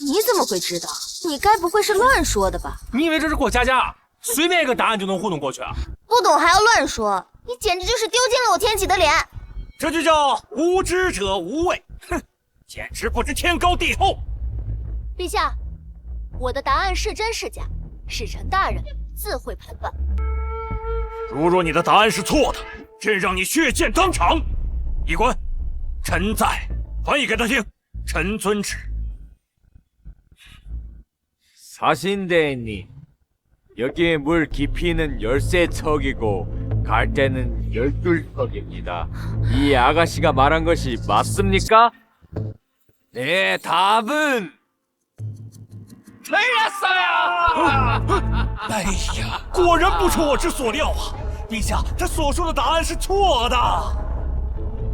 你怎么会知道？你该不会是乱说的吧？你以为这是过家家，随便一个答案就能糊弄过去啊？不懂还要乱说，你简直就是丢尽了我天启的脸！这就叫无知者无畏，哼，简直不知天高地厚。陛下。 我的答案是真是假，使臣大人自会判断。如若你的答案是错的，朕让你血溅当场。医官，臣在，翻译给他听。臣遵旨。 사신대님, 여기에 물 깊이는 13척이고 갈대는 12척입니다. 이 아가씨가 말한 것이 맞습니까? 네, 답은 틀렸어요! 哎呀，果然不出我之所料啊！陛下，他所说的答案是错的。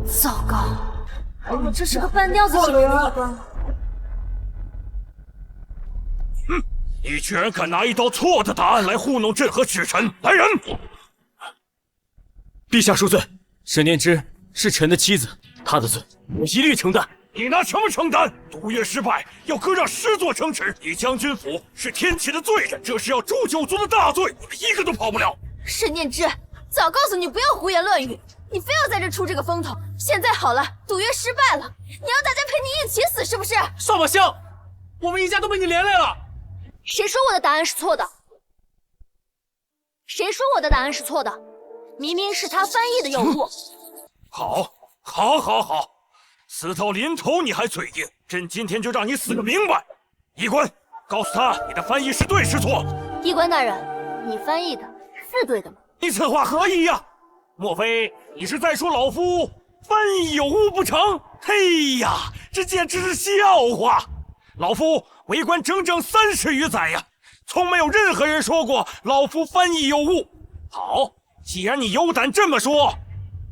糟糕，我这是个半吊子题目。你居然敢拿一道错的答案来糊弄朕和使臣！来人！陛下恕罪，沈念之是臣的妻子，她的罪我一律承担。你拿什么承担？赌约失败，要割让10座城池。你将军府是天启的罪人，这是要诛九族的大罪，你们一个都跑不了。沈念之，早告诉你不要胡言乱语，你非要在这出这个风头。现在好了，赌约失败了，你要大家陪你一起死是不是？扫把星，我们一家都被你连累了。谁说我的答案是错的？谁说我的答案是错的？明明是他翻译的有误。好，死到临头你还嘴硬，朕今天就让你死个明白。医官，告诉他你的翻译是对是错。医官大人，你翻译的是对的吗？你此话何意呀？莫非你是在说老夫翻译有误不成？嘿呀，这简直是笑话！老夫为官整整30余载呀，从没有任何人说过老夫翻译有误。好，既然你有胆这么说，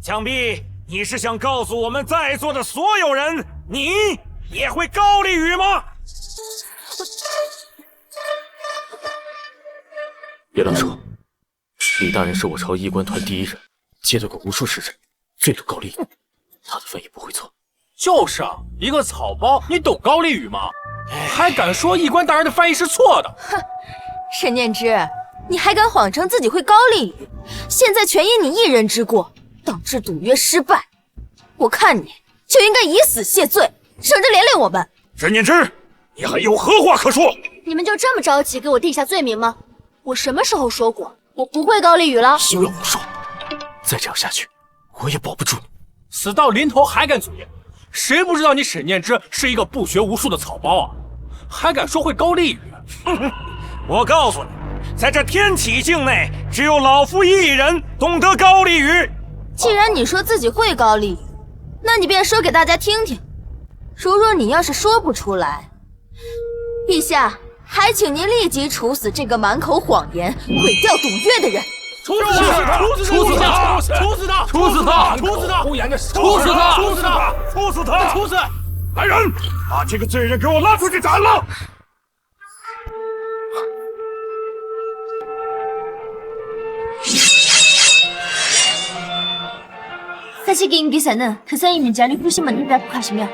想必你是想告诉我们在座的所有人，你也会高丽语吗？别乱说，李大人是我朝医官团第一人，接待过无数使臣，最懂高丽语，他的翻译不会错。就是啊，一个草包，你懂高丽语吗？还敢说医官大人的翻译是错的？哼，沈念之，你还敢谎称自己会高丽语？现在全因你一人之过，导致赌约失败。我看你就应该以死谢罪，省着连累我们。沈念之，你还有何话可说？你们就这么着急给我定下罪名吗？我什么时候说过我不会高丽语了？休要胡说！再这样下去，我也保不住你。死到临头还敢嘴硬，谁不知道你沈念之是一个不学无术的草包啊？还敢说会高丽语？我告诉你，在这天启境内，只有老夫一人懂得高丽语。既然你说自己会高丽语，那你便说给大家听听。如若你要是说不出来，陛下还请您立即处死这个满口谎言、毁掉赌约的人。处死他！处死他！处死他！处死他！处死他！胡言的事！处死他！处死他！处死他！处死！来人，把这个罪人给我拉出去斩了！사실인 기사는 그 사이 민자리 후신문을 배포하시며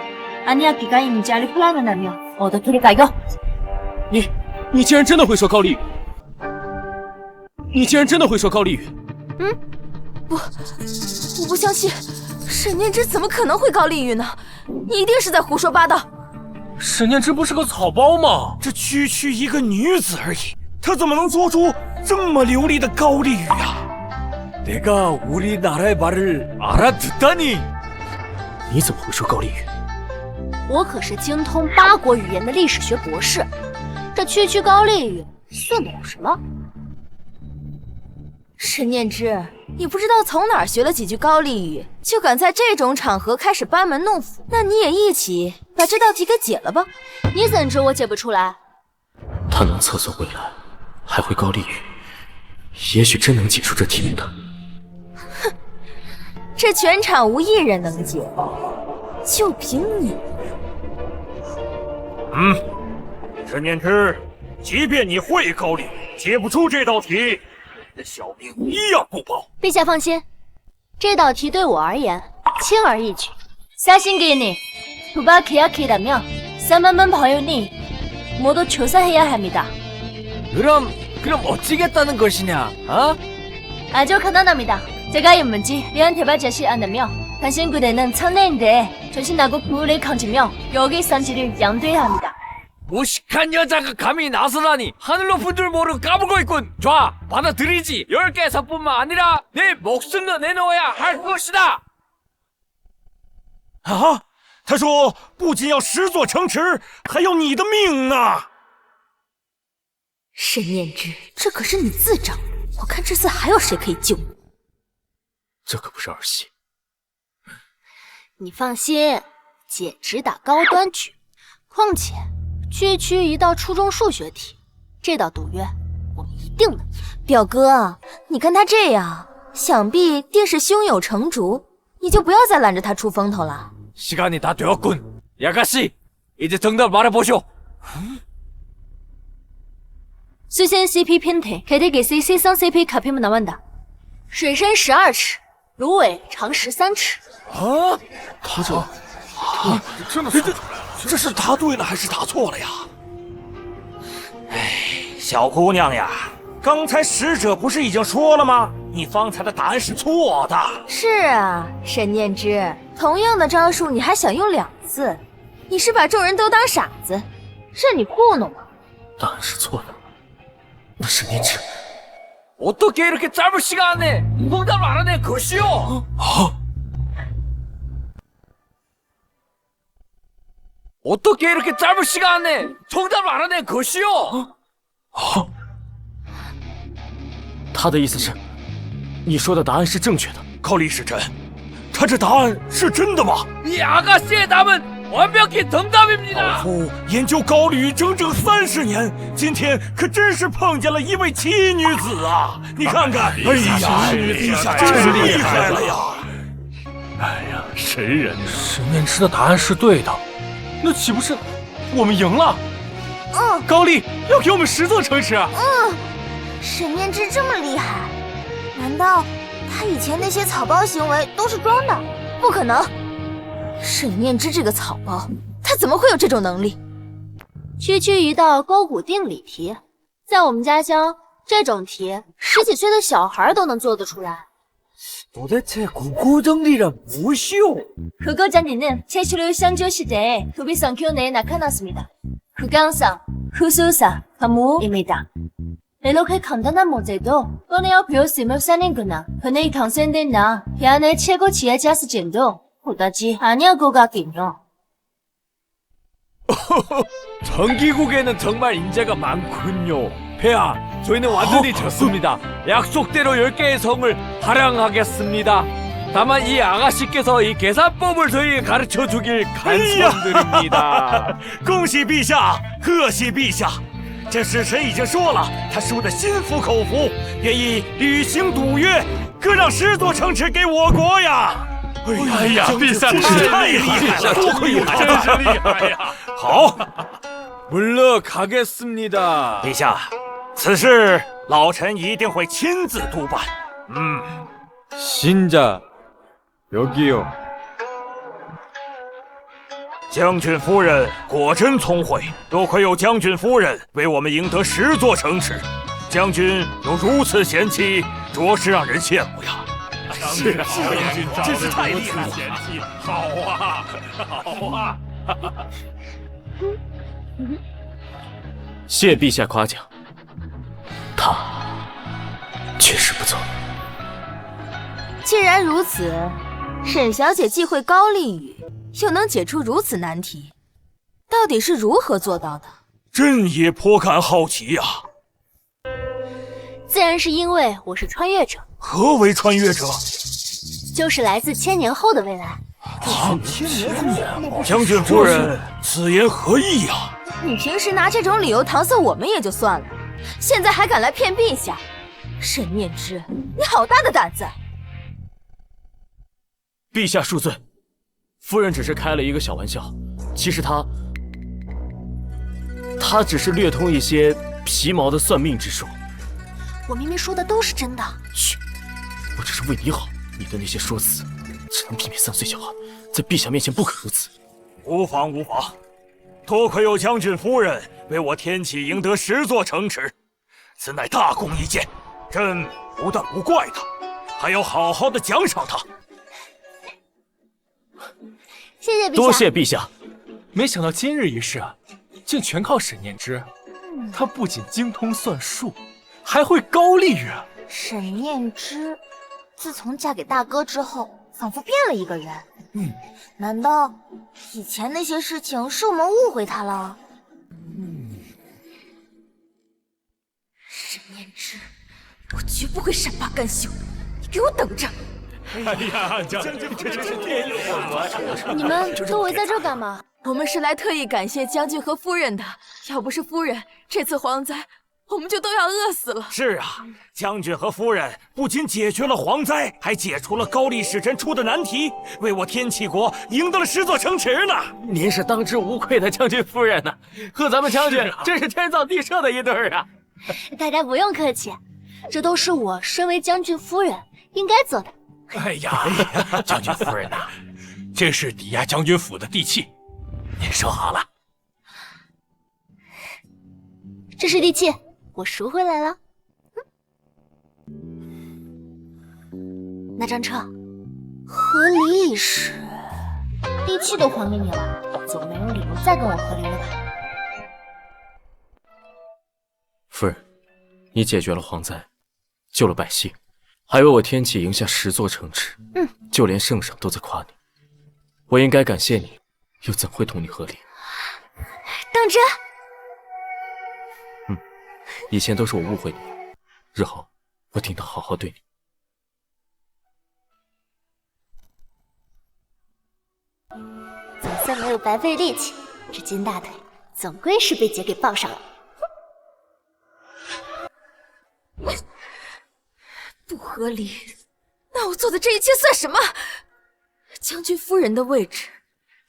아니야 기가이 민자리 혼란을 하며 어떻게일까요? 你竟然真的会说高丽语？你竟然真的会说高丽语？我不相信，沈念之怎么可能会高丽语呢？你一定是在胡说八道。沈念之不是个草包吗？这区区一个女子而已，她怎么能说出这么流利的高丽语啊？ 내가 우리나라의 말을 알아듣다니. 你怎么会说高丽语？我可是精通8国语言的历史学博士，这区区高丽语算得了什么？沈念之，你不知道从哪儿学了几句高丽语，就敢在这种场合开始班门弄斧？那你也一起把这道题给解了吧？你怎知我解不出来？他能测算未来，还会高丽语，也许真能解出这题目的。 这全场无一人能解，就凭你。沈念之，即便你会高丽，解不出这道题，你的小命一样不保。陛下放心，这道题对我而言轻而易举。사신기니 도박 계약이라면 3만만 바이오니 모두 조사해야 합니다. 그럼 어찌겠다는 것이냐? 어? 아주 간단합니다. 제가 이 문제 리한테만 제시 않으며 당신 부대는 천내인데 조심하고 부를 건지며 여기 선지를 양도해야 합니다. 무식한 여자가 감히 나서다니 하늘 높은 줄 모르고 까불고 있군. 좋아, 받아들이지. 10개에서뿐만 아니라 내 목숨도 내놓아야 할 것이다. 啊！他说不仅要10座城池，还要你的命呢！沈念之，这可是你自找，我看这次还有谁可以救你？这可不是儿戏。你放心，姐只打高端局。况且，区一道初中数学题，这道赌约我们一定能赢。表哥，你看他这样，想必定是胸有成竹，你就不要再拦着他出风头了。 시간이 다 되었군. 야가씨, 이제 정답 말해보쇼. 수센 CP 펜테 개대개시 세상 CP卡片拿完的，水深12尺，芦苇长13尺。啊，他这这是答对了还是答错了呀？小姑娘呀，刚才使者不是已经说了吗？你方才的答案是错的。是啊，沈念之，同样的招数你还想用2次，你是把众人都当傻子，任你糊弄吗？答案是错的。那沈念之， 어떻게 이렇게 짧은 시간 안에 정답을 알아낸 것이오? 어떻게 이렇게 짧은 시간 안에 정답을 알아낸 것이오? 他的意思是，你说的答案是正确的。高丽使臣，他这答案是真的吗？ 이 아가씨의 답은 완벽히 정답입니다. 夫研究高丽整整30年，今天可真是碰见了一位奇女子啊！你看看，哎呀，陛下真是厉害了呀！哎呀，神人呐！沈念之的答案是对的，那岂不是我们赢了？高丽要给我们10座城池啊！沈念之这么厉害，难道他以前那些草包行为都是装的？不可能！沈念之这个草包，他怎么会有这种能力？区区一道勾股定理题，在我们家乡，这种题10几岁的小孩都能做得出来。 도대체 구구정리란 무엇이오? 그거 정리는 최초로 상조 시대에 도비 성교 내에 나타났습니다. 구강성, 후수사, 가무입니다. 이렇게 간단한 문제도 꺼내어 배웠으면 사는구나. 그네 강센된 나 대안의 최고 지혜자수진도 보다지 아니할 것 같긴요. 전기국에는 정말 인재가 많군요. 폐하, 저희는 완전히 졌습니다. 약속대로 10개의 성을 발행하겠습니다. 다만 이 아가씨께서 이 계산법을 저희에게 가르쳐주길 간청드립니다. 恭喜陛下，贺喜陛下！这使臣已经说了，他输得心服口服，愿意履行赌约，各让10座城池给我国呀！哎呀，陛下真是太厉害了，多亏有他，真是厉害呀！好， 물러가겠습니다. 陛下，此事老臣一定会亲自督办。 신자, 여기요. 将军夫人果真聪慧，多亏有将军夫人为我们赢得10座城池。将军有如此贤妻，着实让人羡慕呀。是啊，真是太厉害了！贤妻，好啊，好啊！谢陛下夸奖，他确实不错。既然如此，沈小姐既会高丽语，又能解出如此难题，到底是如何做到的？朕也颇感好奇呀。自然是因为我是穿越者。何为穿越者？就是来自1000年后的未来。将军夫人，此言何意呀？你平时拿这种理由搪塞我们也就算了，现在还敢来骗陛下，沈念之，你好大的胆子！陛下恕罪，夫人只是开了一个小玩笑，其实她只是略通一些皮毛的算命之术。我明明说的都是真的。嘘，我只是为你好，你的那些说辞，只能避免3岁小孩，在陛下面前不可如此。无妨无妨，多亏有将军夫人为我天启赢得10座城池，此乃大功一件。朕不但不怪他，还要好好的奖赏他。谢谢陛下。多谢陛下。没想到今日一事啊，竟全靠沈念之。他不仅精通算术，还会高丽语。沈念之，自从嫁给大哥之后，仿佛变了一个人。难道以前那些事情是我们误会他了？沈念之，我绝不会善罢甘休，你给我等着！哎呀，将军，这真是天有眼！你们都围在这干嘛？我们是来特意感谢将军和夫人的，要不是夫人，这次蝗灾我们就都要饿死了。是啊，将军和夫人不仅解决了蝗灾，还解除了高丽使臣出的难题，为我天启国赢得了10座城池呢。您是当之无愧的将军夫人呐，和咱们将军真是天造地设的一对儿啊！大家不用客气，这都是我身为将军夫人应该做的。哎呀，将军夫人呐，这是抵押将军府的地契，您收好了。这是地契，我赎回来了。那张彻，和离一事，地契都还给你了，就没有理由再跟我和离了吧？夫人，你解决了蝗灾，救了百姓，还为我天启赢下10座城池，就连圣上都在夸你，我应该感谢你，又怎会同你和离？当真？以前都是我误会你，日后我定当好好对你。总算没有白费力气，这金大腿总归是被姐给抱上了。不合理，那我做的这一切算什么？将军夫人的位置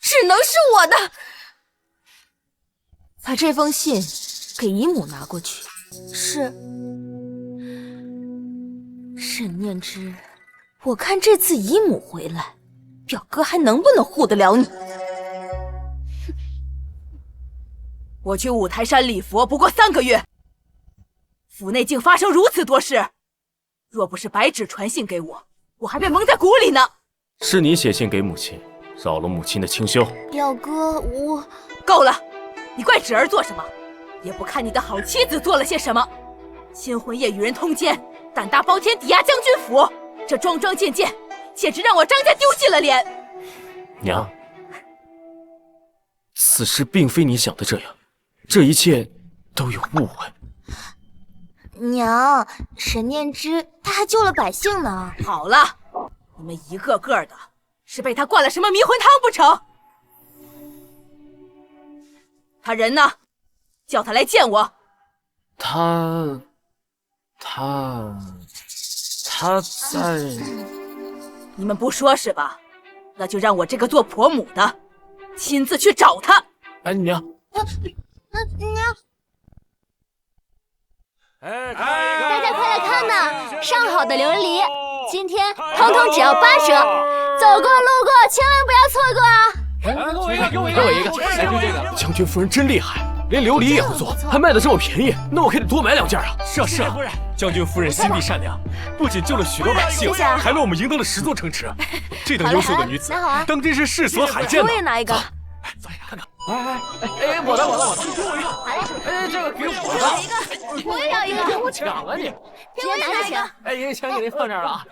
只能是我的。把这封信给姨母拿过去。是。沈念之，我看这次姨母回来，表哥还能不能护得了你？我去五台山礼佛不过3个月，府内竟发生如此多事。若不是白芷传信给我，我还被蒙在鼓里呢。是你写信给母亲，扰了母亲的清修。表哥，我够了，你怪芷儿做什么？也不看你的好妻子做了些什么。新婚夜与人通奸，胆大包天抵押将军府，这桩桩件件，简直让我张家丢尽了脸。娘，此事并非你想的这样，这一切都有误会。娘，沈念之他还救了百姓呢。好了，你们一个个的是被他灌了什么迷魂汤不成？他人呢？叫他来见我。他在……你们不说是吧？那就让我这个做婆母的亲自去找他。哎，娘，娘，大家快来看呐！上好的琉璃，今天通通只要8折，走过路过千万不要错过啊！给我一个，将军夫人真厉害，连琉璃也会做，还卖得这么便宜，那我可得多买2件啊！是啊，将军夫人心地善良，不仅救了许多百姓，还为我们赢得了10座城池。这等优秀的女子，当真是世所罕见的。我也拿一个。走呀，看看。我的，这个给我的。我也要一个。我抢了你，给我拿一个。钱给您放这儿了啊。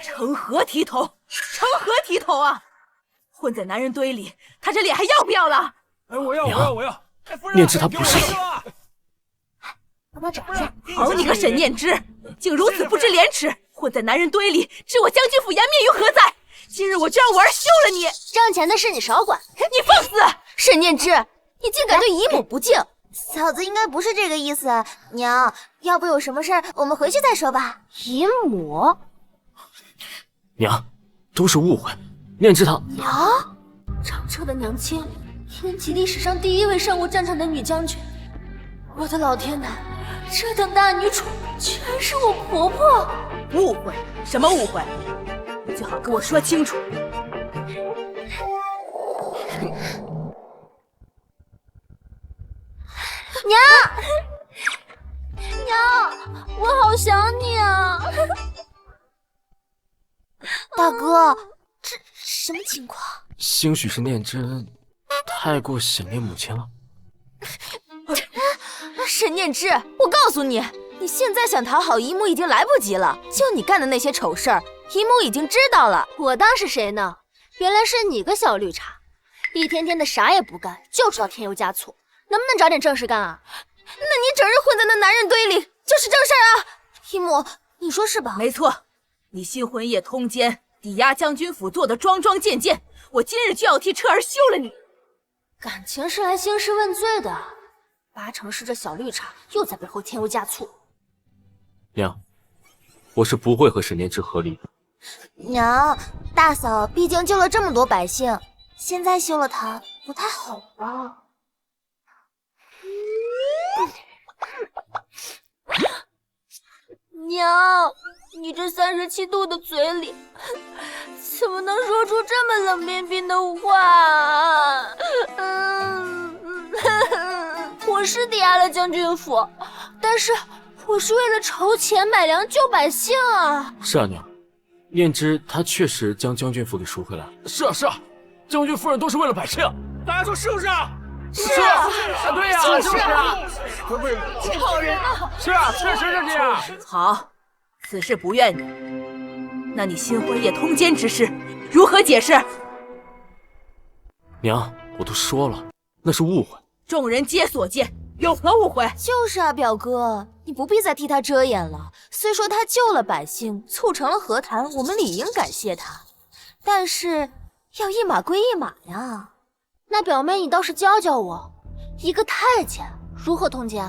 成何体统？成何体统啊！混在男人堆里，他这脸还要不要了？我要。念之他不是。帮他找一下。好你个沈念之，竟如此不知廉耻，混在男人堆里，置我将军府颜面于何在？今日我就让我儿休了你！挣钱的事你少管。你放肆！沈念之，你竟敢对姨母不敬！嫂子应该不是这个意思。娘，要不有什么事儿，我们回去再说吧。姨母，娘，都是误会。念之他娘，张彻的娘亲，天启历史上第1位上过战场的女将军。我的老天呐，这等大女主居然是我婆婆！误会？什么误会？你最好跟我说清楚。娘，我好想你啊！大哥，这什么情况？兴许是念之太过想念母亲了。沈念之，我告诉你，你现在想讨好姨母已经来不及了。就你干的那些丑事儿，姨母已经知道了。我当是谁呢？原来是你个小绿茶，一天天的啥也不干，就知道添油加醋，能不能找点正事干啊？那你整日混在那男人堆里，就是正事儿啊！姨母，你说是吧？没错，你新婚夜通奸，抵押将军府做的桩桩件件，我今日就要替彻儿休了你。感情是来兴师问罪的，8成是这小绿茶又在背后添油加醋。娘，我是不会和沈念之和离的。娘，大嫂毕竟救了这么多百姓，现在休了她不太好吧？娘，你这37度的嘴里，怎么能说出这么冷冰冰的话？我是抵押了将军府，但是我是为了筹钱买粮救百姓啊！是啊，娘，念之他确实将将军府给赎回来了。是啊，是啊，将军夫人都是为了百姓，大家说是不是啊？是啊，对呀，就是啊，好人啊！是啊，确实是这样。好，此事不怨你。那你新婚夜通奸之事如何解释？娘，我都说了，那是误会。众人皆所见，有何误会？就是啊，表哥，你不必再替他遮掩了。虽说他救了百姓，促成了和谈，我们理应感谢他，但是要一码归一码呀。那表妹，你倒是教教我，一个太监如何通奸？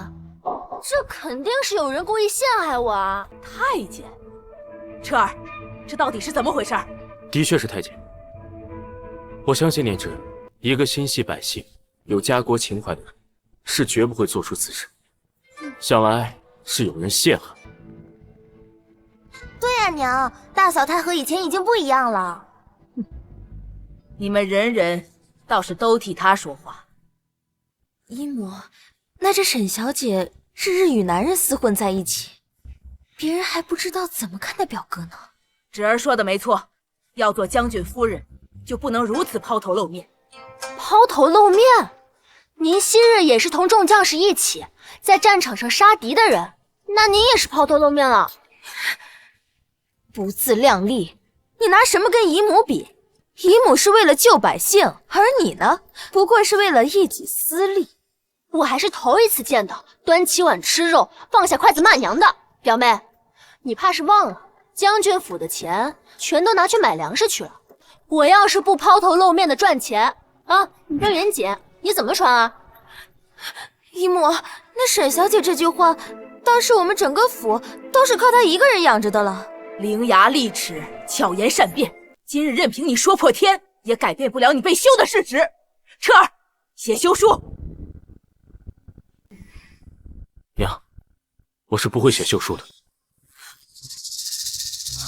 这肯定是有人故意陷害我啊！太监，彻儿，这到底是怎么回事？的确是太监。我相信念之，一个心系百姓、有家国情怀的人，是绝不会做出此事。想来是有人陷害。对呀，娘，大嫂她和以前已经不一样了。你们人人倒是都替他说话。姨母，那这沈小姐日日与男人厮混在一起，别人还不知道怎么看待表哥呢。侄儿说的没错，要做将军夫人，就不能如此抛头露面。抛头露面？您昔日也是同众将士一起在战场上杀敌的人，那您也是抛头露面了。不自量力，你拿什么跟姨母比？姨母是为了救百姓，而你呢，不过是为了一己私利。我还是头一次见到端起碗吃肉，放下筷子骂娘的。表妹，你怕是忘了，将军府的钱全都拿去买粮食去了。我要是不抛头露面的赚钱啊，你这云锦你怎么穿啊？姨母，那沈小姐这句话，当时我们整个府都是靠她一个人养着的了。伶牙俐齿，巧言善辩，今日任凭你说破天，也改变不了你被休的事实。彻儿，写休书。娘，我是不会写休书的。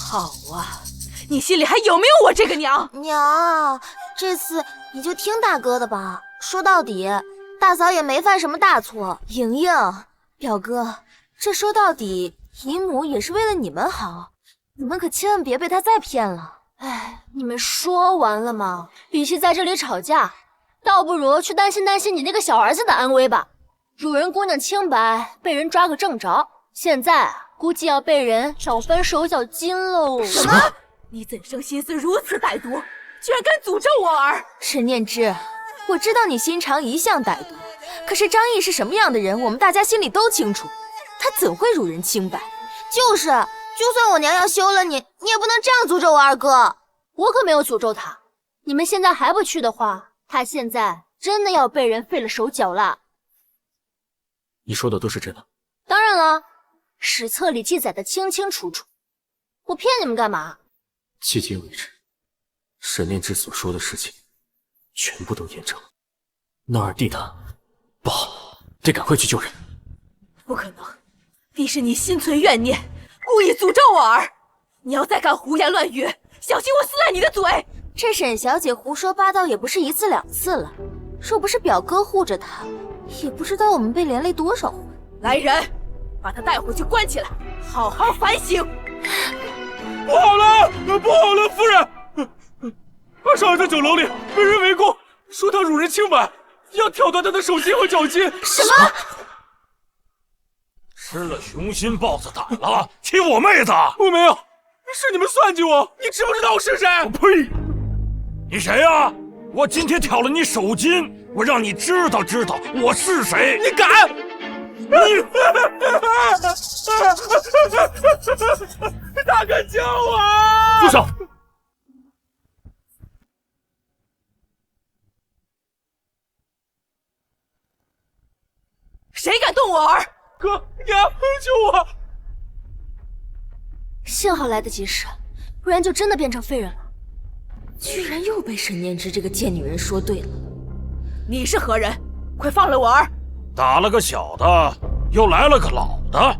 好啊，你心里还有没有我这个娘？娘，这次你就听大哥的吧。说到底，大嫂也没犯什么大错。莹莹，表哥，这说到底，姨母也是为了你们好，你们可千万别被她再骗了。哎，你们说完了吗？与其在这里吵架，倒不如去担心担心你那个小儿子的安危吧。主人姑娘清白，被人抓个正着，现在估计要被人找翻手脚筋喽。什么？你怎生心思如此歹毒，居然敢诅咒我儿？沈念之，我知道你心肠一向歹毒，可是张毅是什么样的人，我们大家心里都清楚，他怎会辱人清白？就是，就算我娘要休了你，你也不能这样诅咒我二哥。我可没有诅咒他，你们现在还不去的话，他现在真的要被人废了手脚了。你说的都是真的？当然了，史册里记载的清清楚楚，我骗你们干嘛？迄今为止，沈念之所说的事情全部都验证了。那儿弟他不好，得赶快去救人。不可能，必是你心存怨念，故意诅咒我儿。你要再敢胡言乱语，小心我撕烂你的嘴！这沈小姐胡说八道也不是一次两次了，若不是表哥护着她，也不知道我们被连累多少回。来人，把她带回去关起来，好好反省。不好了，不好了，夫人！二少爷在酒楼里被人围攻，说他辱人清白，要挑断他的手心和脚筋。什么？吃了雄心豹子胆了，欺我妹子！我没有，是你们算计我！你知不知道我是谁？我呸！你谁呀？我今天挑了你手筋，我让你知道知道我是谁！你敢！你大哥救我！住手！谁敢动我儿？哥，娘，救我！幸好来得及时，不然就真的变成废人了。居然又被沈念之这个贱女人说对了。你是何人？快放了我儿！打了个小的，又来了个老的，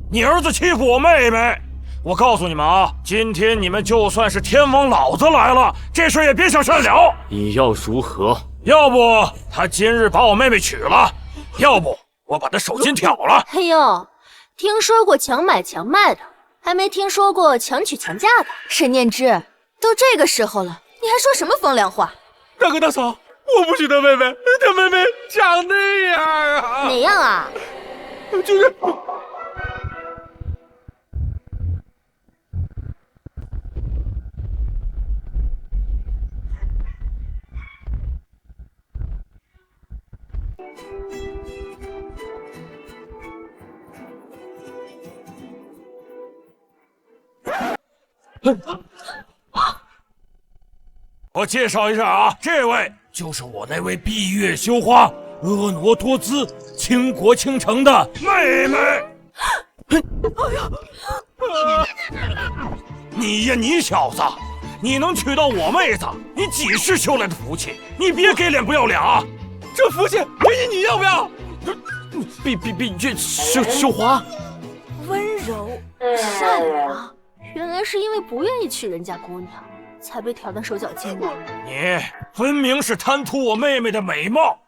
你儿子欺负我妹妹。我告诉你们啊，今天你们就算是天王老子来了，这事也别想善了。你要如何？要不他今日把我妹妹娶了，要不我把他手筋挑了。哎呦，听说过强买强卖的，还没听说过强娶强嫁的。沈念之，都这个时候了，你还说什么风凉话？大哥大嫂，我不娶他妹妹，他妹妹长那样啊！哪样啊？就是。我介绍一下啊，这位就是我那位闭月羞花、婀娜多姿、倾国倾城的妹妹。哎呀！你呀，你小子，你能娶到我妹子，你几世修来的福气？你别给脸不要脸啊！这福气你要不要？闭月羞花，温柔善良，原来是因为不愿意娶人家姑娘，才被挑断手脚筋的。你分明是贪图我妹妹的美貌，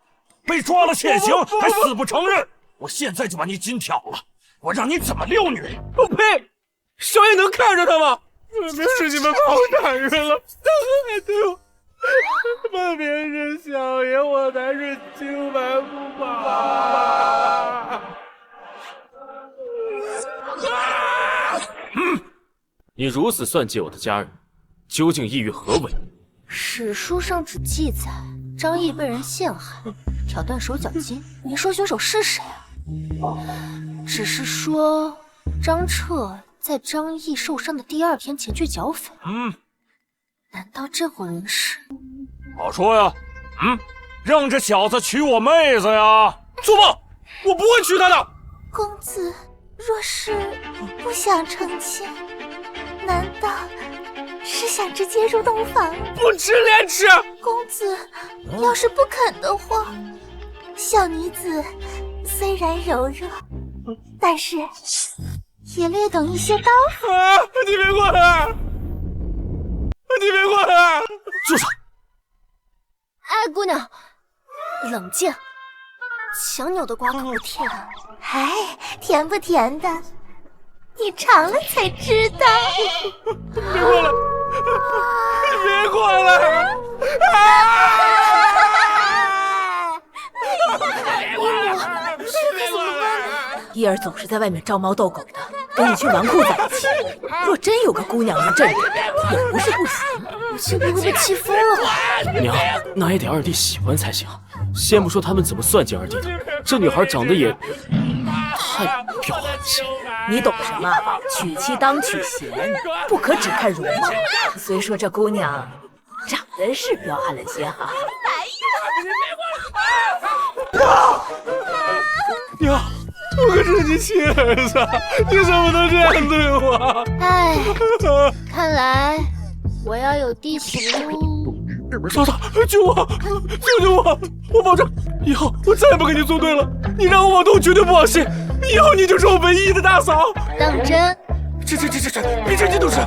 被抓了现行还死不承认。我现在就把你筋挑了，我让你怎么遛女人！我呸！少爷能看着他吗？分明是你们把我打晕了，还对我。分明是小爷，我才是清白不法。你如此算计我的家人，究竟意欲何为？史书上只记载张毅被人陷害，挑断手脚筋，没说凶手是谁啊？只是说张彻在张毅受伤的第2天前去剿匪。难道这伙人是？好说呀，让这小子娶我妹子呀！做梦，我不会娶她的。公子若是不想成亲，难道是想直接入洞房？不吃连吃。公子要是不肯的话，小女子虽然柔弱，但是也略懂一些刀法。你别过来！你别过来！住手！哎，姑娘，冷静。强扭的瓜可不甜。哎，甜不甜的，你尝了才知道。别过来！别过来！伊儿总是在外面招猫逗狗的，跟一群纨绔在一起。若真有个姑娘能镇着，也不是不行。我这不会被气疯了吧？娘，那也得二弟喜欢才行。先不说他们怎么算计二弟的，这女孩长得也太彪悍些。你懂什么？娶妻当娶贤，不可只看容貌。虽说这姑娘长得是彪悍了些哈。娘，我可是你亲儿子，你怎么能这样对我？哎，看来我要有弟媳喽。嫂子，救我！救救我！我保证以后我再也不跟你作对了。你让我往东，绝对不往西。以后你就是我唯一的大嫂。当真？这，比真金都是。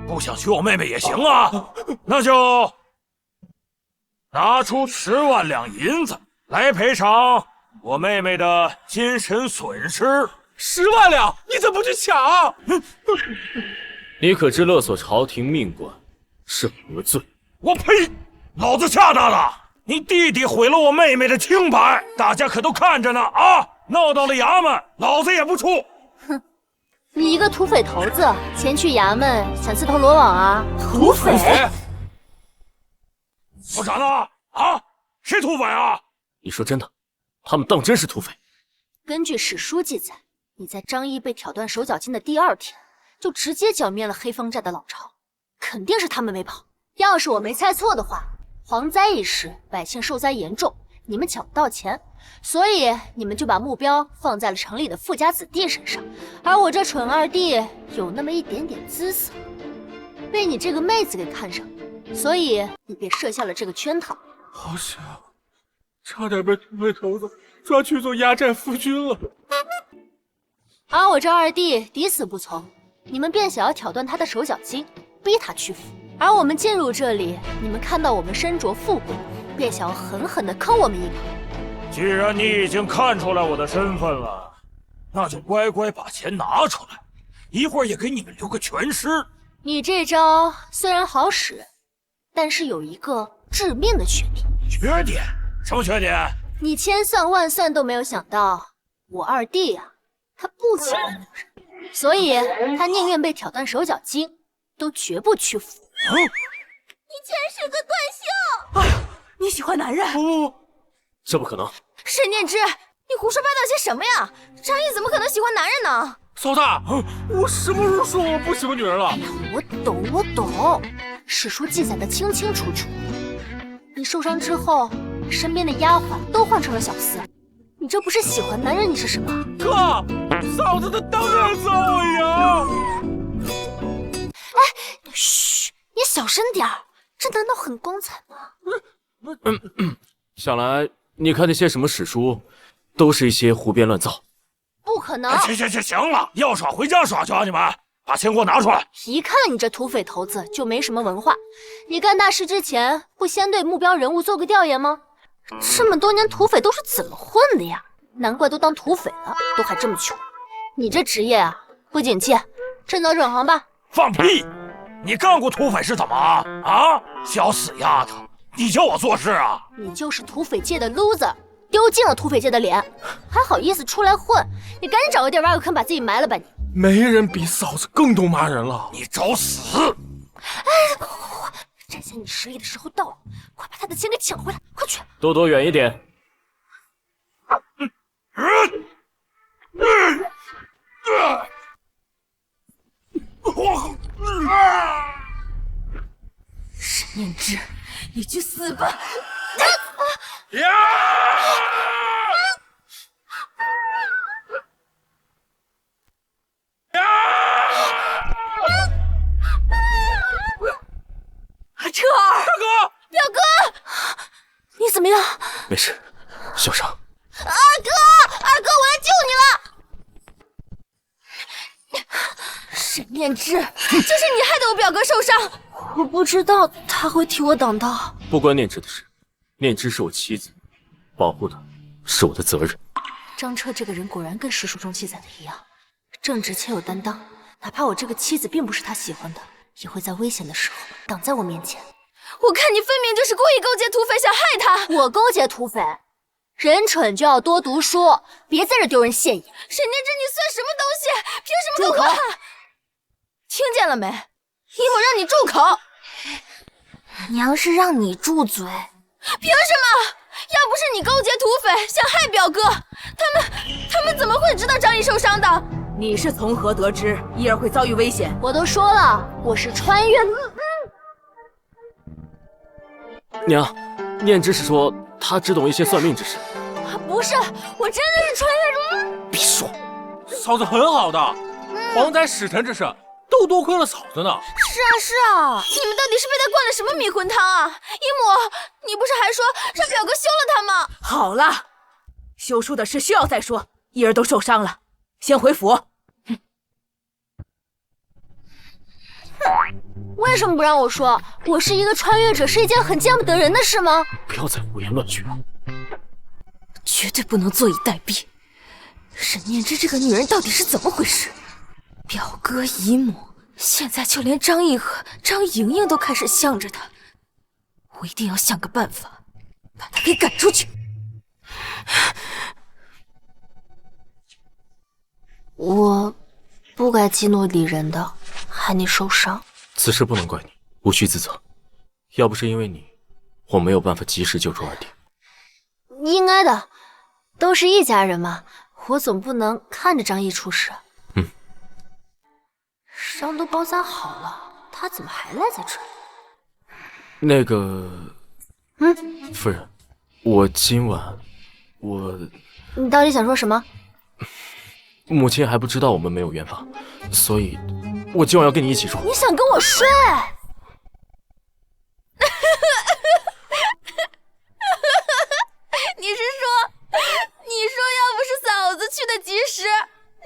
不想娶我妹妹也行啊，那就拿出10万两银子来赔偿我妹妹的精神损失。10万两，你怎么不去抢？你可知勒索朝廷命官是何罪？我呸！老子吓大了！你弟弟毁了我妹妹的清白，大家可都看着呢啊！闹到了衙门，老子也不怵。哼，你一个土匪头子，前去衙门想自投罗网啊？土匪？说啥呢？啊？谁土匪啊？你说真的？他们当真是土匪？根据史书记载，你在张毅被挑断手脚筋的第2天，就直接剿灭了黑风寨的老巢，肯定是他们没跑。要是我没猜错的话，蝗灾一时，百姓受灾严重，你们抢不到钱，所以你们就把目标放在了城里的富家子弟身上。而我这蠢二弟有那么一点点姿色，被你这个妹子给看上，所以你便设下了这个圈套。好险，差点被土匪头子抓去做压寨夫君了。而我这二弟抵死不从，你们便想要挑断他的手脚筋，逼他屈服。而我们进入这里，你们看到我们身着富贵，便想要狠狠地坑我们一把。既然你已经看出来我的身份了，那就乖乖把钱拿出来，一会儿也给你们留个全尸。你这招虽然好使，但是有一个致命的缺点。缺点？什么缺点？你千算万算都没有想到，我二弟啊，他不喜欢女人，所以他宁愿被挑断手脚筋，都绝不屈服。你全是个怪兽！你喜欢男人？不，这不可能！沈念之，你胡说八道些什么呀？张毅怎么可能喜欢男人呢？嫂子，我什么时候说我不喜欢女人了？我懂，史书记载的清清楚楚。你受伤之后，身边的丫鬟都换成了小厮，你这不是喜欢男人，你是什么？哥，嫂子她当然造我呀！嘘，你小声点儿，这难道很光彩吗？想来你看那些什么史书，都是一些胡编乱造。不可能！行了，要耍回家耍去啊！你们把钱给我拿出来！一看你这土匪头子就没什么文化。你干大事之前不先对目标人物做个调研吗？这么多年土匪都是怎么混的呀？难怪都当土匪了，都还这么穷。你这职业啊，不景气，趁早转行吧。放屁！你干过土匪是怎么啊？小死丫头，你叫我做事啊？你就是土匪界的 loser， 丢尽了土匪界的脸，还好意思出来混？你赶紧找个地儿挖个坑，把自己埋了吧你！没人比嫂子更懂骂人了。你找死！展现你实力的时候到了，快把他的钱给抢回来，快去！多多远一点。沈念之，你去死吧！彻儿，大哥，表哥，你怎么样？没事，小伤。二哥，我来救你了！沈念之，就是你害得我表哥受伤，我不知道他会替我挡刀。不关念之的事，念之是我妻子，保护她是我的责任。张彻这个人果然跟史书中记载的一样，正直且有担当，哪怕我这个妻子并不是他喜欢的，也会在危险的时候挡在我面前。我看你分明就是故意勾结土匪，想害他。我勾结土匪？人蠢就要多读书，别在这丢人现眼。沈念之，你算什么东西？凭什么跟我喊？听见了没？一会儿让你住口。娘是让你住嘴。凭什么？要不是你勾结土匪，想害表哥，他们怎么会知道张毅受伤的？你是从何得知伊儿会遭遇危险？我都说了，我是穿越。娘，念之是说他只懂一些算命之事。不是，我真的是穿越。别说，嫂子很好的，蝗灾使臣之事都多亏了嫂子呢。是啊，你们到底是被他灌了什么迷魂汤啊？姨母，你不是还说让表哥休了他吗？好了，休书的事需要再说，伊儿都受伤了，先回府。为什么不让我说？我是一个穿越者，是一件很见不得人的事吗？不要再胡言乱语了。绝对不能坐以待毙。沈念之这个女人到底是怎么回事？表哥姨母，现在就连张毅和张莹莹都开始向着他，我一定要想个办法把他给赶出去。我不该激怒李仁的，害你受伤。此事不能怪你，无需自责。要不是因为你，我没有办法及时救出二弟。应该的，都是一家人嘛，我总不能看着张毅出事。伤都包扎好了，他怎么还赖在这里？那个，夫人，我今晚，你到底想说什么？母亲还不知道我们没有圆房，所以我今晚要跟你一起住。你想跟我睡？你说要不是嫂子去的及时，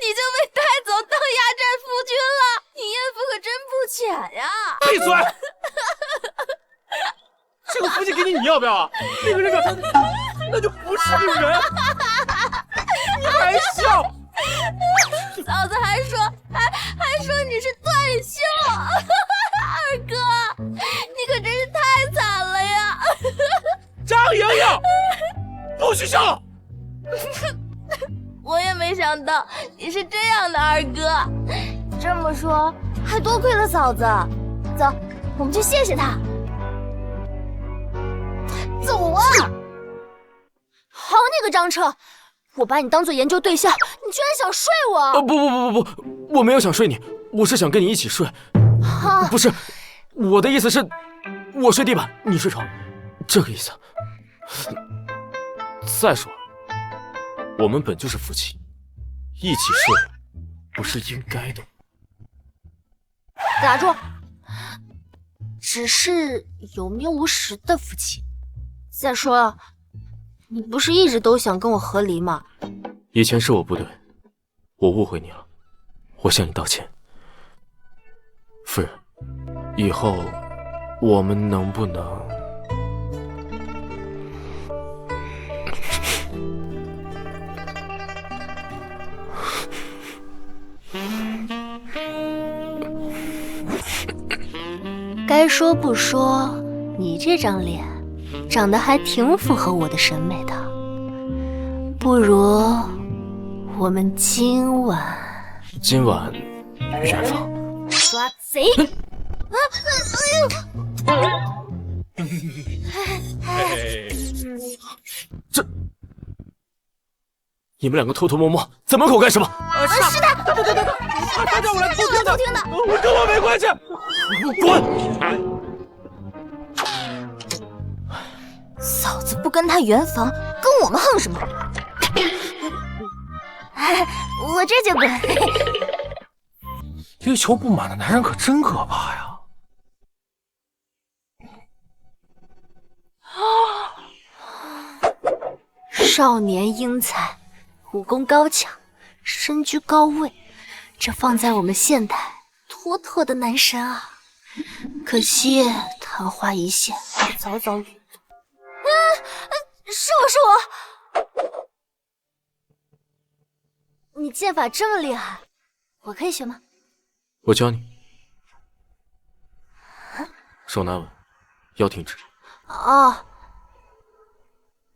你就被他要不要啊？那个人长得那就不是个人，你还笑？嫂子还说你是断袖，二哥，你可真是太惨了呀！张莹莹，不许笑！我也没想到你是这样的，二哥。这么说，还多亏了嫂子。走，我们去谢谢她。走啊！好你个张彻，我把你当做研究对象，你居然想睡我！不，我没有想睡你，我是想跟你一起睡。不是，我的意思是，我睡地板，你睡床，这个意思。再说了，我们本就是夫妻，一起睡不是应该的。打住！只是有名无实的夫妻。再说，你不是一直都想跟我和离吗？以前是我不对，我误会你了，我向你道歉。夫人，以后我们能不能……该说不说，你这张脸长得还挺符合我的审美的。不如我们今晚远方抓贼！这，你们两个偷偷摸摸在门口干什么？是的，他叫我来偷听的，我跟我没关系。滚！嫂子不跟他圆房，跟我们横什么？我这就滚！欲求不满的男人可真可怕呀！少年英才，武功高强，身居高位，这放在我们现代，妥妥的男神啊！可惜昙花一现，早早陨落。是我。你剑法这么厉害，我可以学吗？我教你，手拿稳，腰挺直。哦，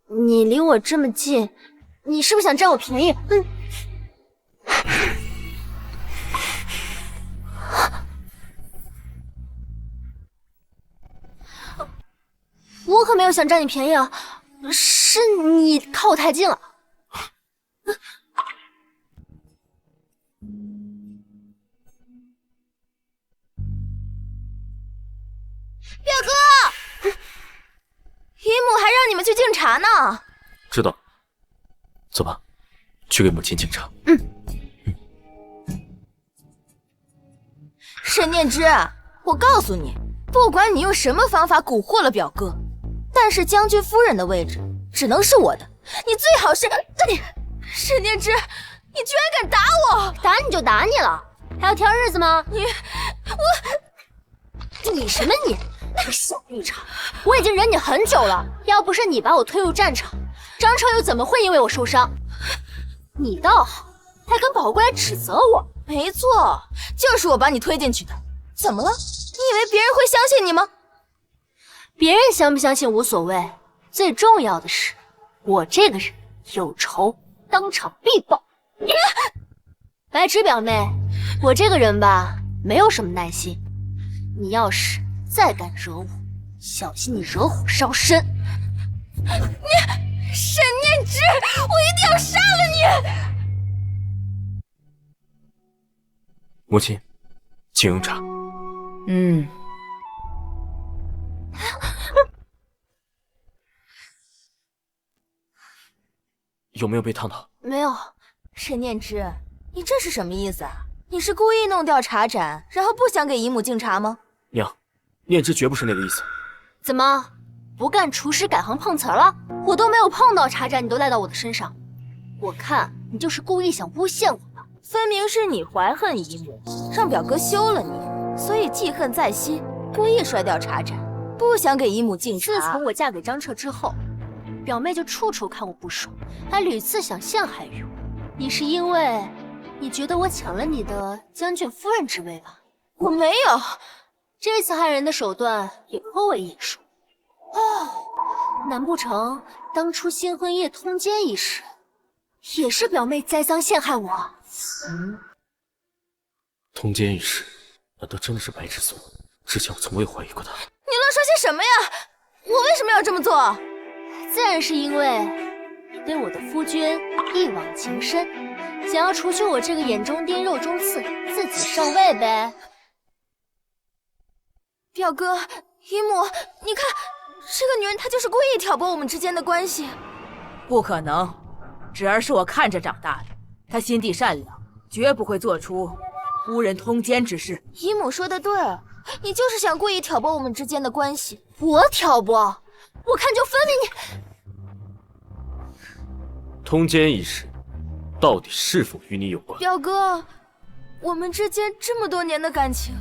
你离我这么近，你是不是想占我便宜？我可没有想占你便宜啊，是你靠我太近了。表哥，姨母还让你们去敬茶呢。知道，走吧，去给母亲敬茶。沈念之，我告诉你，不管你用什么方法蛊惑了表哥，但是将军夫人的位置只能是我的。你最好是你，沈念之，你居然敢打我！打你就打你了，还要挑日子吗？你什么你？那个小绿茶，我已经忍你很久了。要不是你把我推入战场，张彻又怎么会因为我受伤？你倒好，还敢跑过来指责我。没错，就是我把你推进去的。怎么了？你以为别人会相信你吗？别人相不相信无所谓，最重要的是我这个人有仇当场必报。白芷表妹，我这个人吧，没有什么耐心。你要是再敢惹我，小心你惹火烧身。你沈念之，我一定要杀了你！母亲，请用茶。有没有被烫到？没有。沈念之，你这是什么意思啊？你是故意弄掉茶盏，然后不想给姨母敬茶吗？娘，念之绝不是那个意思。怎么，不干厨师改行碰瓷儿了？我都没有碰到茶盏，你都赖到我的身上，我看你就是故意想诬陷我吧。分明是你怀恨姨母，让表哥休了你，所以记恨在心，故意摔掉茶盏，不想给姨母敬茶。自从我嫁给张彻之后，表妹就处处看我不爽，还屡次想陷害于我。你是因为你觉得我抢了你的将军夫人之位吧？我没有，这次害人的手段也颇为艺术。哦，难不成当初新婚夜通奸一事，也是表妹栽赃陷害我？通奸一事，难道真的是白之所？之前我从未怀疑过他。你乱说些什么呀？我为什么要这么做？自然是因为你对我的夫君一往情深，想要除去我这个眼中钉肉中刺，自己上位呗。表哥，姨母，你看，这个女人她就是故意挑拨我们之间的关系。不可能，侄儿是我看着长大的，她心地善良，绝不会做出污人通奸之事。姨母说的对，你就是想故意挑拨我们之间的关系。我挑拨？我看就分明你。通奸一事，到底是否与你有关？表哥，我们之间这么多年的感情，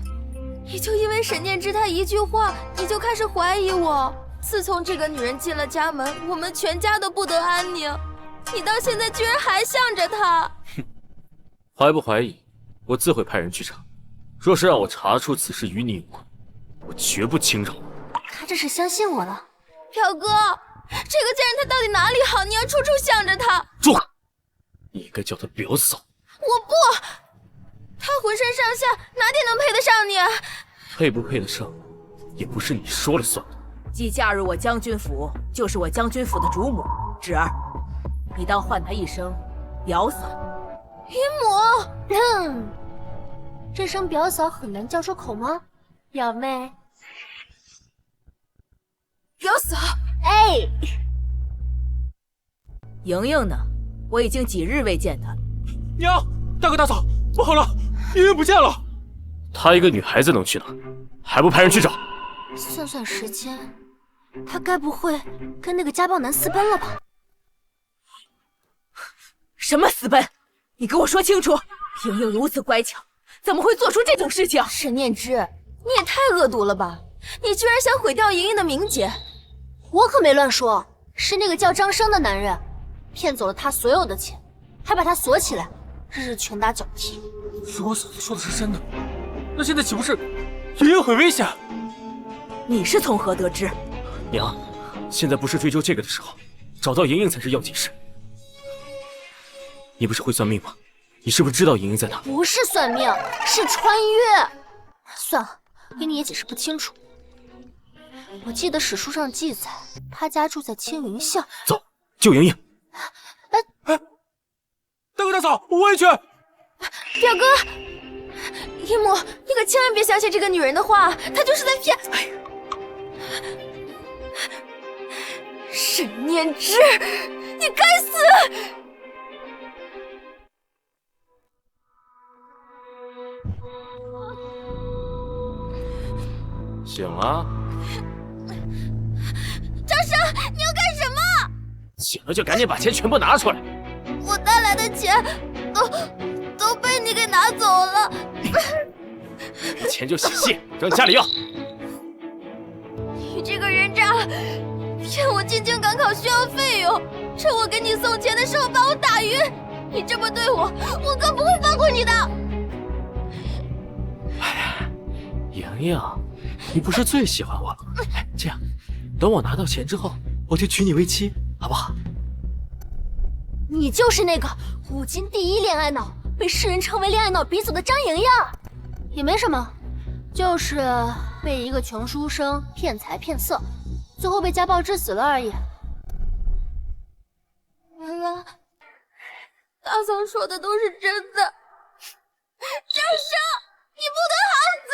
你就因为沈念之她一句话，你就开始怀疑我。自从这个女人进了家门，我们全家都不得安宁。你到现在居然还向着她。哼，怀不怀疑，我自会派人去查。若是让我查出此事与你有关，我绝不轻饶。他这是相信我了。表哥，这个贱人她到底哪里好？你要处处向着她。住口！你应该叫她表嫂。我不，她浑身上下哪点能配得上你？配不配得上，也不是你说了算的。既嫁入我将军府，就是我将军府的主母。侄儿，你当唤她一声表嫂。姨母，这声表嫂很难叫出口吗？表妹。表嫂，哎，莹莹呢？我已经几日未见她了。娘，大哥大嫂，不好了，莹莹不见了。她一个女孩子能去哪？还不派人去找？算算时间，她该不会跟那个家暴男私奔了吧？什么私奔？你给我说清楚！莹莹如此乖巧，怎么会做出这种事情？沈念之，你也太恶毒了吧！你居然想毁掉莹莹的名节！我可没乱说，是那个叫张生的男人骗走了他所有的钱，还把他锁起来，日日拳打脚踢。如果嫂子说的是真的，那现在岂不是莹莹很危险？你是从何得知？娘，现在不是追究这个的时候，找到莹莹才是要紧事。你不是会算命吗？你是不是知道莹莹在哪？不是算命，是穿越。算了，给你也解释不清楚。我记得史书上记载，他家住在青云巷。走，救莹莹。大哥大嫂，我也去。表哥，姨母，你可千万别相信这个女人的话，她就是在骗。沈念之，你该死！醒了？张生，你要干什么？醒了就赶紧把钱全部拿出来。我带来的钱都被你给拿走了。钱就洗洗，扔家里要。你这个人渣，骗我进京赶考需要费用，趁我给你送钱的时候把我打晕。你这么对我，我可不会放过你的。莹莹，你不是最喜欢我了吗？这样，等我拿到钱之后，我就娶你为妻，好不好？你就是那个古今第一恋爱脑，被世人称为恋爱脑鼻祖的张莹莹。也没什么，就是被一个穷书生骗财骗色，最后被家暴致死了而已。原来大嫂说的都是真的。张生，你不得好死！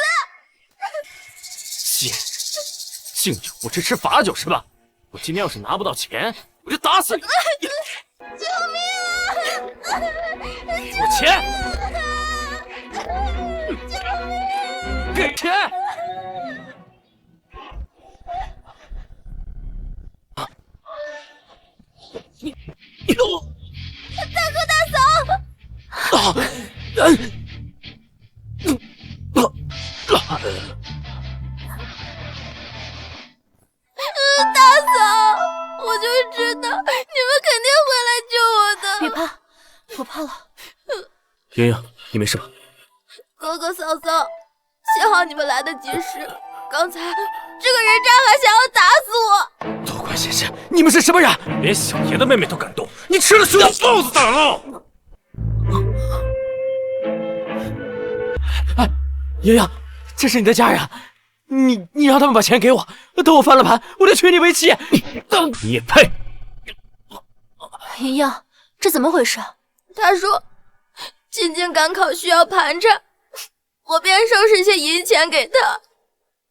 敬酒不吃吃罚酒是吧？我今天要是拿不到钱，我就打死你！救命啊！给钱！给钱！你大哥大嫂！我怕了。莹莹，你没事吧？哥哥嫂嫂，幸好你们来得及时，刚才这个人渣还想要打死我。多管闲事，你们是什么人？连小爷的妹妹都敢动，你吃了熊豹子胆了！莹莹，这是你的家人，你让他们把钱给我，等我翻了盘，我就娶你为妻。你也配？莹莹，这怎么回事？他说进京赶考需要盘缠，我便收拾些银钱给他，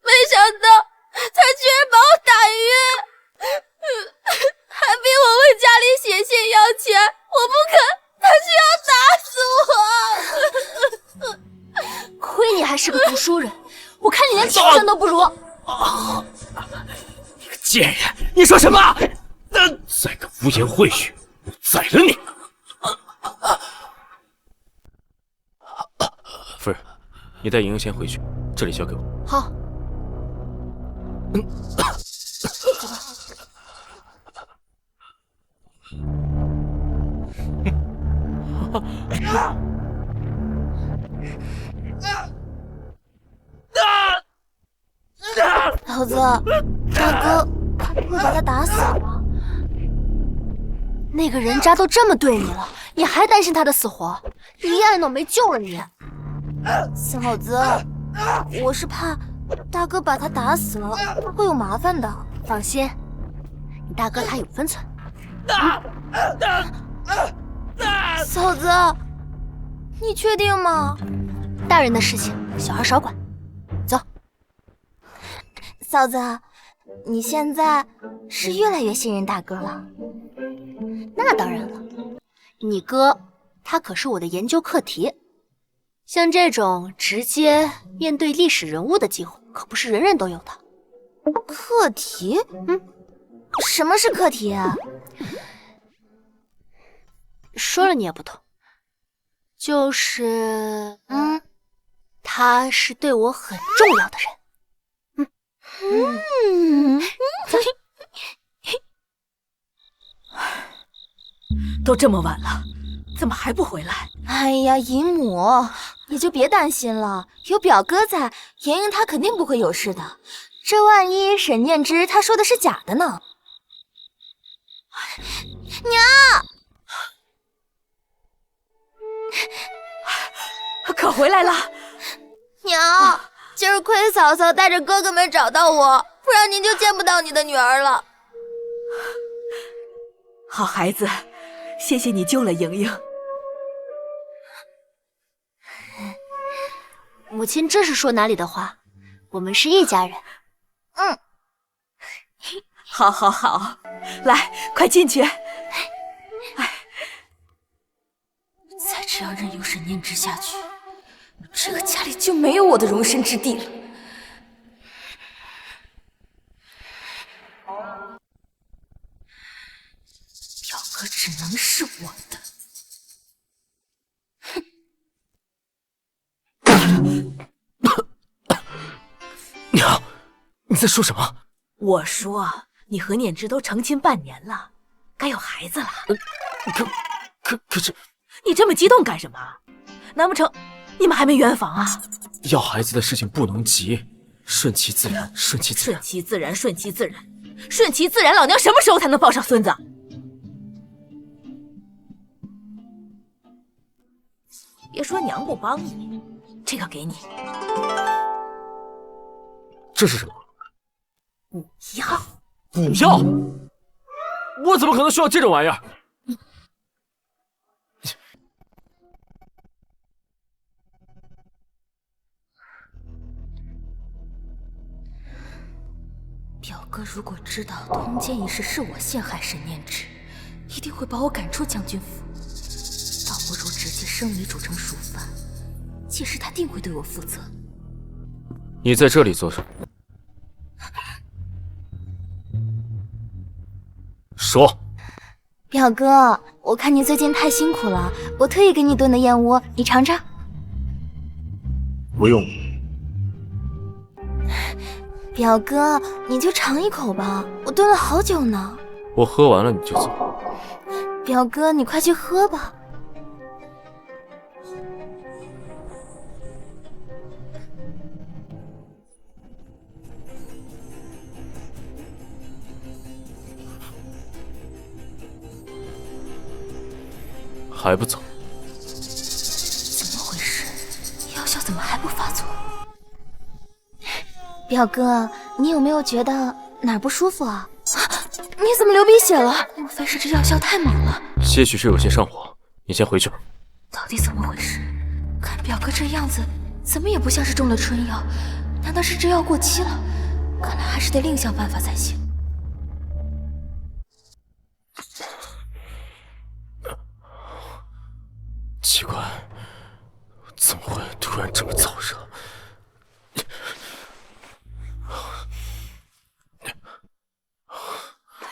没想到他居然把我打晕，还逼我问家里写信要钱，我不肯，他需要打死我。亏你还是个读书人，我看你连畜生都不如。你个贱人，你说什么？再敢污言秽语，我宰了你！夫人，你带莹莹先回去，这里交给我。好。老子，大哥会把他打死吗？那个人渣都这么对你了，你还担心他的死活？一爱诺没救了你。嫂子，我是怕大哥把他打死了会有麻烦的。放心，你大哥他有分寸。嫂子，你确定吗？大人的事情，小孩少管。走。嫂子，你现在是越来越信任大哥了。那当然了，你哥他可是我的研究课题，像这种直接面对历史人物的机会，可不是人人都有的。课题？什么是课题啊？说了你也不懂，就是他是对我很重要的人。都这么晚了，怎么还不回来？哎呀，姨母，你就别担心了，有表哥在，莹莹她肯定不会有事的。这万一沈念之他说的是假的呢？娘，可回来了。娘，今儿亏嫂嫂带着哥哥们找到我，不然您就见不到你的女儿了。好孩子，谢谢你救了莹莹。母亲这是说哪里的话？我们是一家人。好，好，好，来，快进去。再这样任由沈念之下去，这个家里就没有我的容身之地了。表哥只能是我的。娘，你在说什么？我说你和念之都成亲半年了，该有孩子了。可是，你这么激动干什么？难不成你们还没圆房啊？要孩子的事情不能急，顺其自然，顺其自然。顺其自然，顺其自然，顺其自然。老娘什么时候才能抱上孙子？别说娘不帮你，这个给你。这是什么？补药。补药？我怎么可能需要这种玩意儿？表哥如果知道通奸一事是我陷害沈念之，一定会把我赶出将军府。倒不如直接生米煮成熟饭，届时他定会对我负责。你在这里做什么？说。表哥，我看你最近太辛苦了，我特意给你炖的燕窝，你尝尝。不用。表哥，你就尝一口吧，我炖了好久呢。我喝完了你就走。表哥，你快去喝吧。还不走？怎么回事？药效怎么还不发作？表哥，你有没有觉得哪儿不舒服啊？你怎么流鼻血了？莫非是这药效太猛了？些许是有些上火，你先回去吧。到底怎么回事？看表哥这样子，怎么也不像是中了春药，难道是这药过期了？看来还是得另想办法才行。奇怪，怎么会突然这么燥热？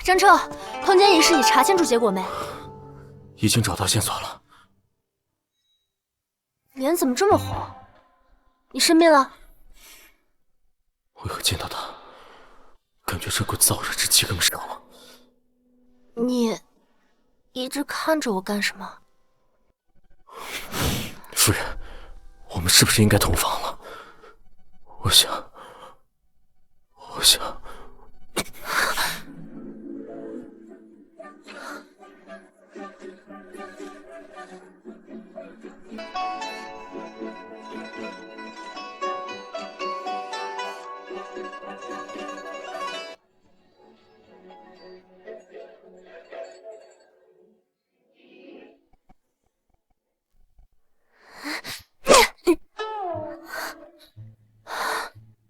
张彻，空间仪式你查清楚结果没？已经找到线索了。脸怎么这么红？你生病了？为何见到他，感觉这股燥热之气更盛了？你一直看着我干什么？夫人，我们是不是应该同房了？我想。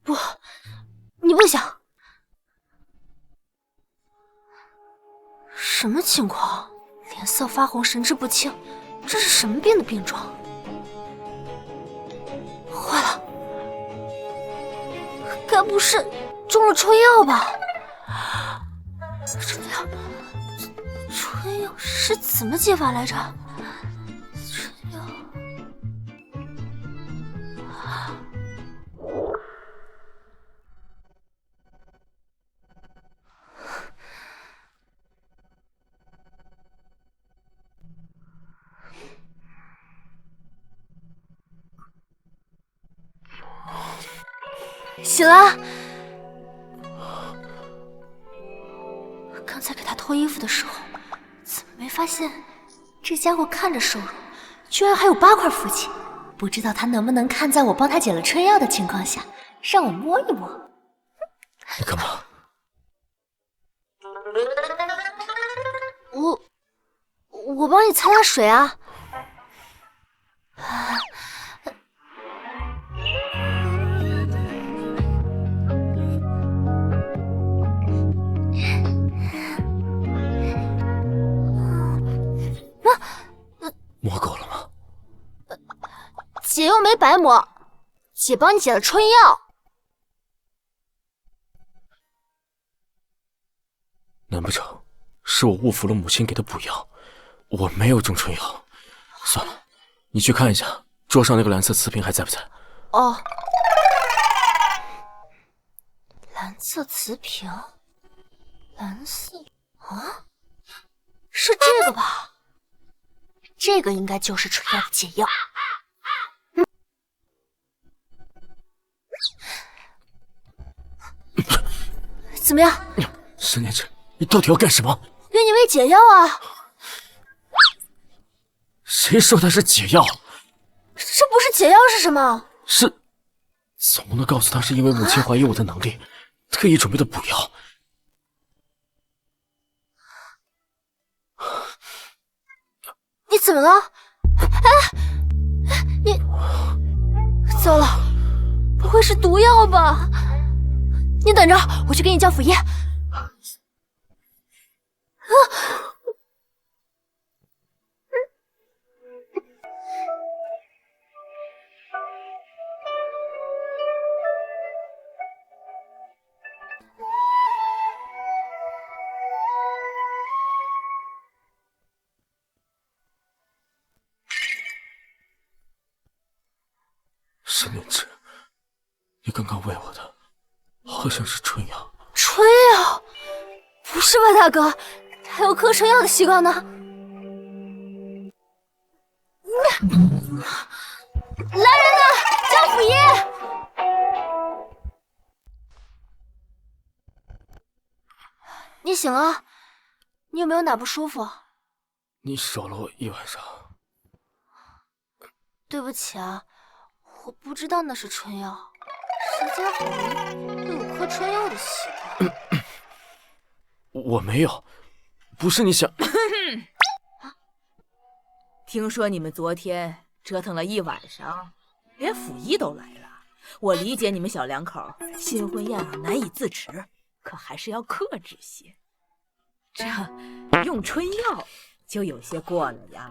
不，你不想。什么情况？脸色发红，神志不清，这是什么病的病状？坏了，该不是中了春药吧？春药是怎么解法来着？春药。醒了。刚才给他脱衣服的时候，怎么没发现这家伙看着瘦弱，居然还有8块腹肌？不知道他能不能看在我帮他解了春药的情况下，让我摸一摸。你干嘛？我帮你擦擦水啊。摸够了吗？姐又没白抹，姐帮你解了春药。难不成是我误服了母亲给的补药？我没有中春药。算了，你去看一下桌上那个蓝色瓷瓶还在不在？哦，蓝色瓷瓶，蓝色啊，是这个吧？这个应该就是春药的解药。怎么样？沈念之，你到底要干什么？给你喂解药啊！谁说它是解药？这不是解药是什么？是，总不能告诉他是因为母亲怀疑我的能力，特意准备的补药。你怎么了？哎，你糟了，不会是毒药吧？你等着，我去给你叫府医。沈念之，你刚刚喂我的好像是春药。春药？不是吧，大哥，他有嗑春药的习惯呢。来人呐，叫府医！你醒了？你有没有哪不舒服？你守了我一晚上，对不起啊，我不知道那是春药，谁家好人会有嗑春药的习惯？我没有，不是你想。听说你们昨天折腾了一晚上，连府医都来了。我理解你们小两口新婚燕尔难以自持，可还是要克制些。这用春药就有些过了呀。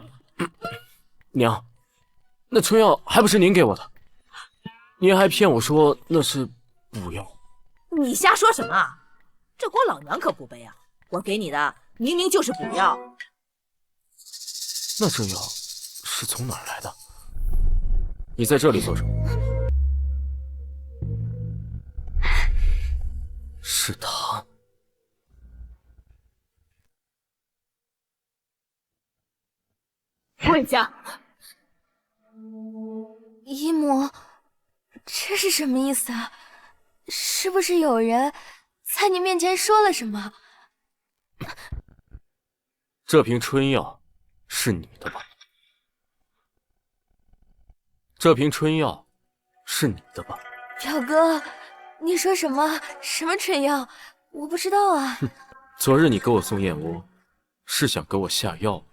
娘，那春药还不是您给我的？您还骗我说那是补药。你瞎说什么？这锅老娘可不背啊！我给你的明明就是补药。那这药是从哪儿来的？你在这里做什么？是他。跪下！姨母，这是什么意思啊？是不是有人在你面前说了什么？这瓶春药是你的吧？这瓶春药是你的吧？表哥，你说什么？什么春药？我不知道啊。昨日你给我送燕窝，是想给我下药，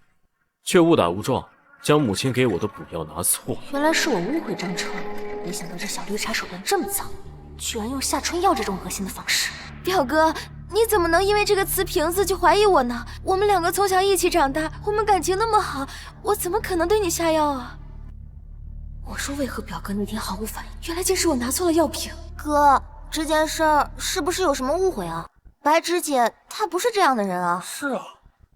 却误打误撞将母亲给我的补药拿错。原来是我误会张彻了，没想到这小绿茶手段这么脏，居然用下春药这种恶心的方式。表哥，你怎么能因为这个瓷瓶子就怀疑我呢？我们两个从小一起长大，我们感情那么好，我怎么可能对你下药啊？我说为何表哥那天毫无反应，原来竟是我拿错了药瓶。哥，这件事儿是不是有什么误会啊？白芷姐她不是这样的人啊。是啊，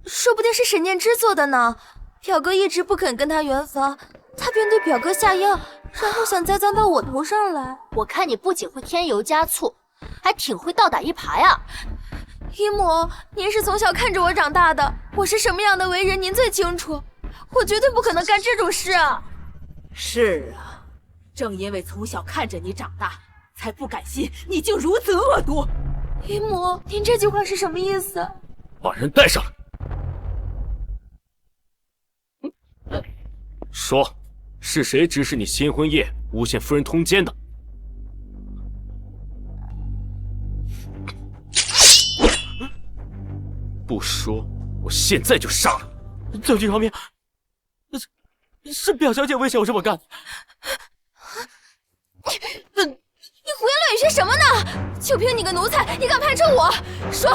说不定是沈念之做的呢。表哥一直不肯跟他圆房，他便对表哥下药，然后想栽赃到我头上来。我看你不仅会添油加醋，还挺会倒打一耙呀。姨母，您是从小看着我长大的，我是什么样的为人您最清楚，我绝对不可能干这种事啊。是啊，正因为从小看着你长大，才不甘心你竟如此恶毒。姨母，您这句话是什么意思？把人带上来。说，是谁指使你新婚夜诬陷夫人通奸的？不说，我现在就杀了你！将军饶命，是表小姐威胁我这么干。你胡言乱语些什么呢？就凭你个奴才，你敢攀称我？说，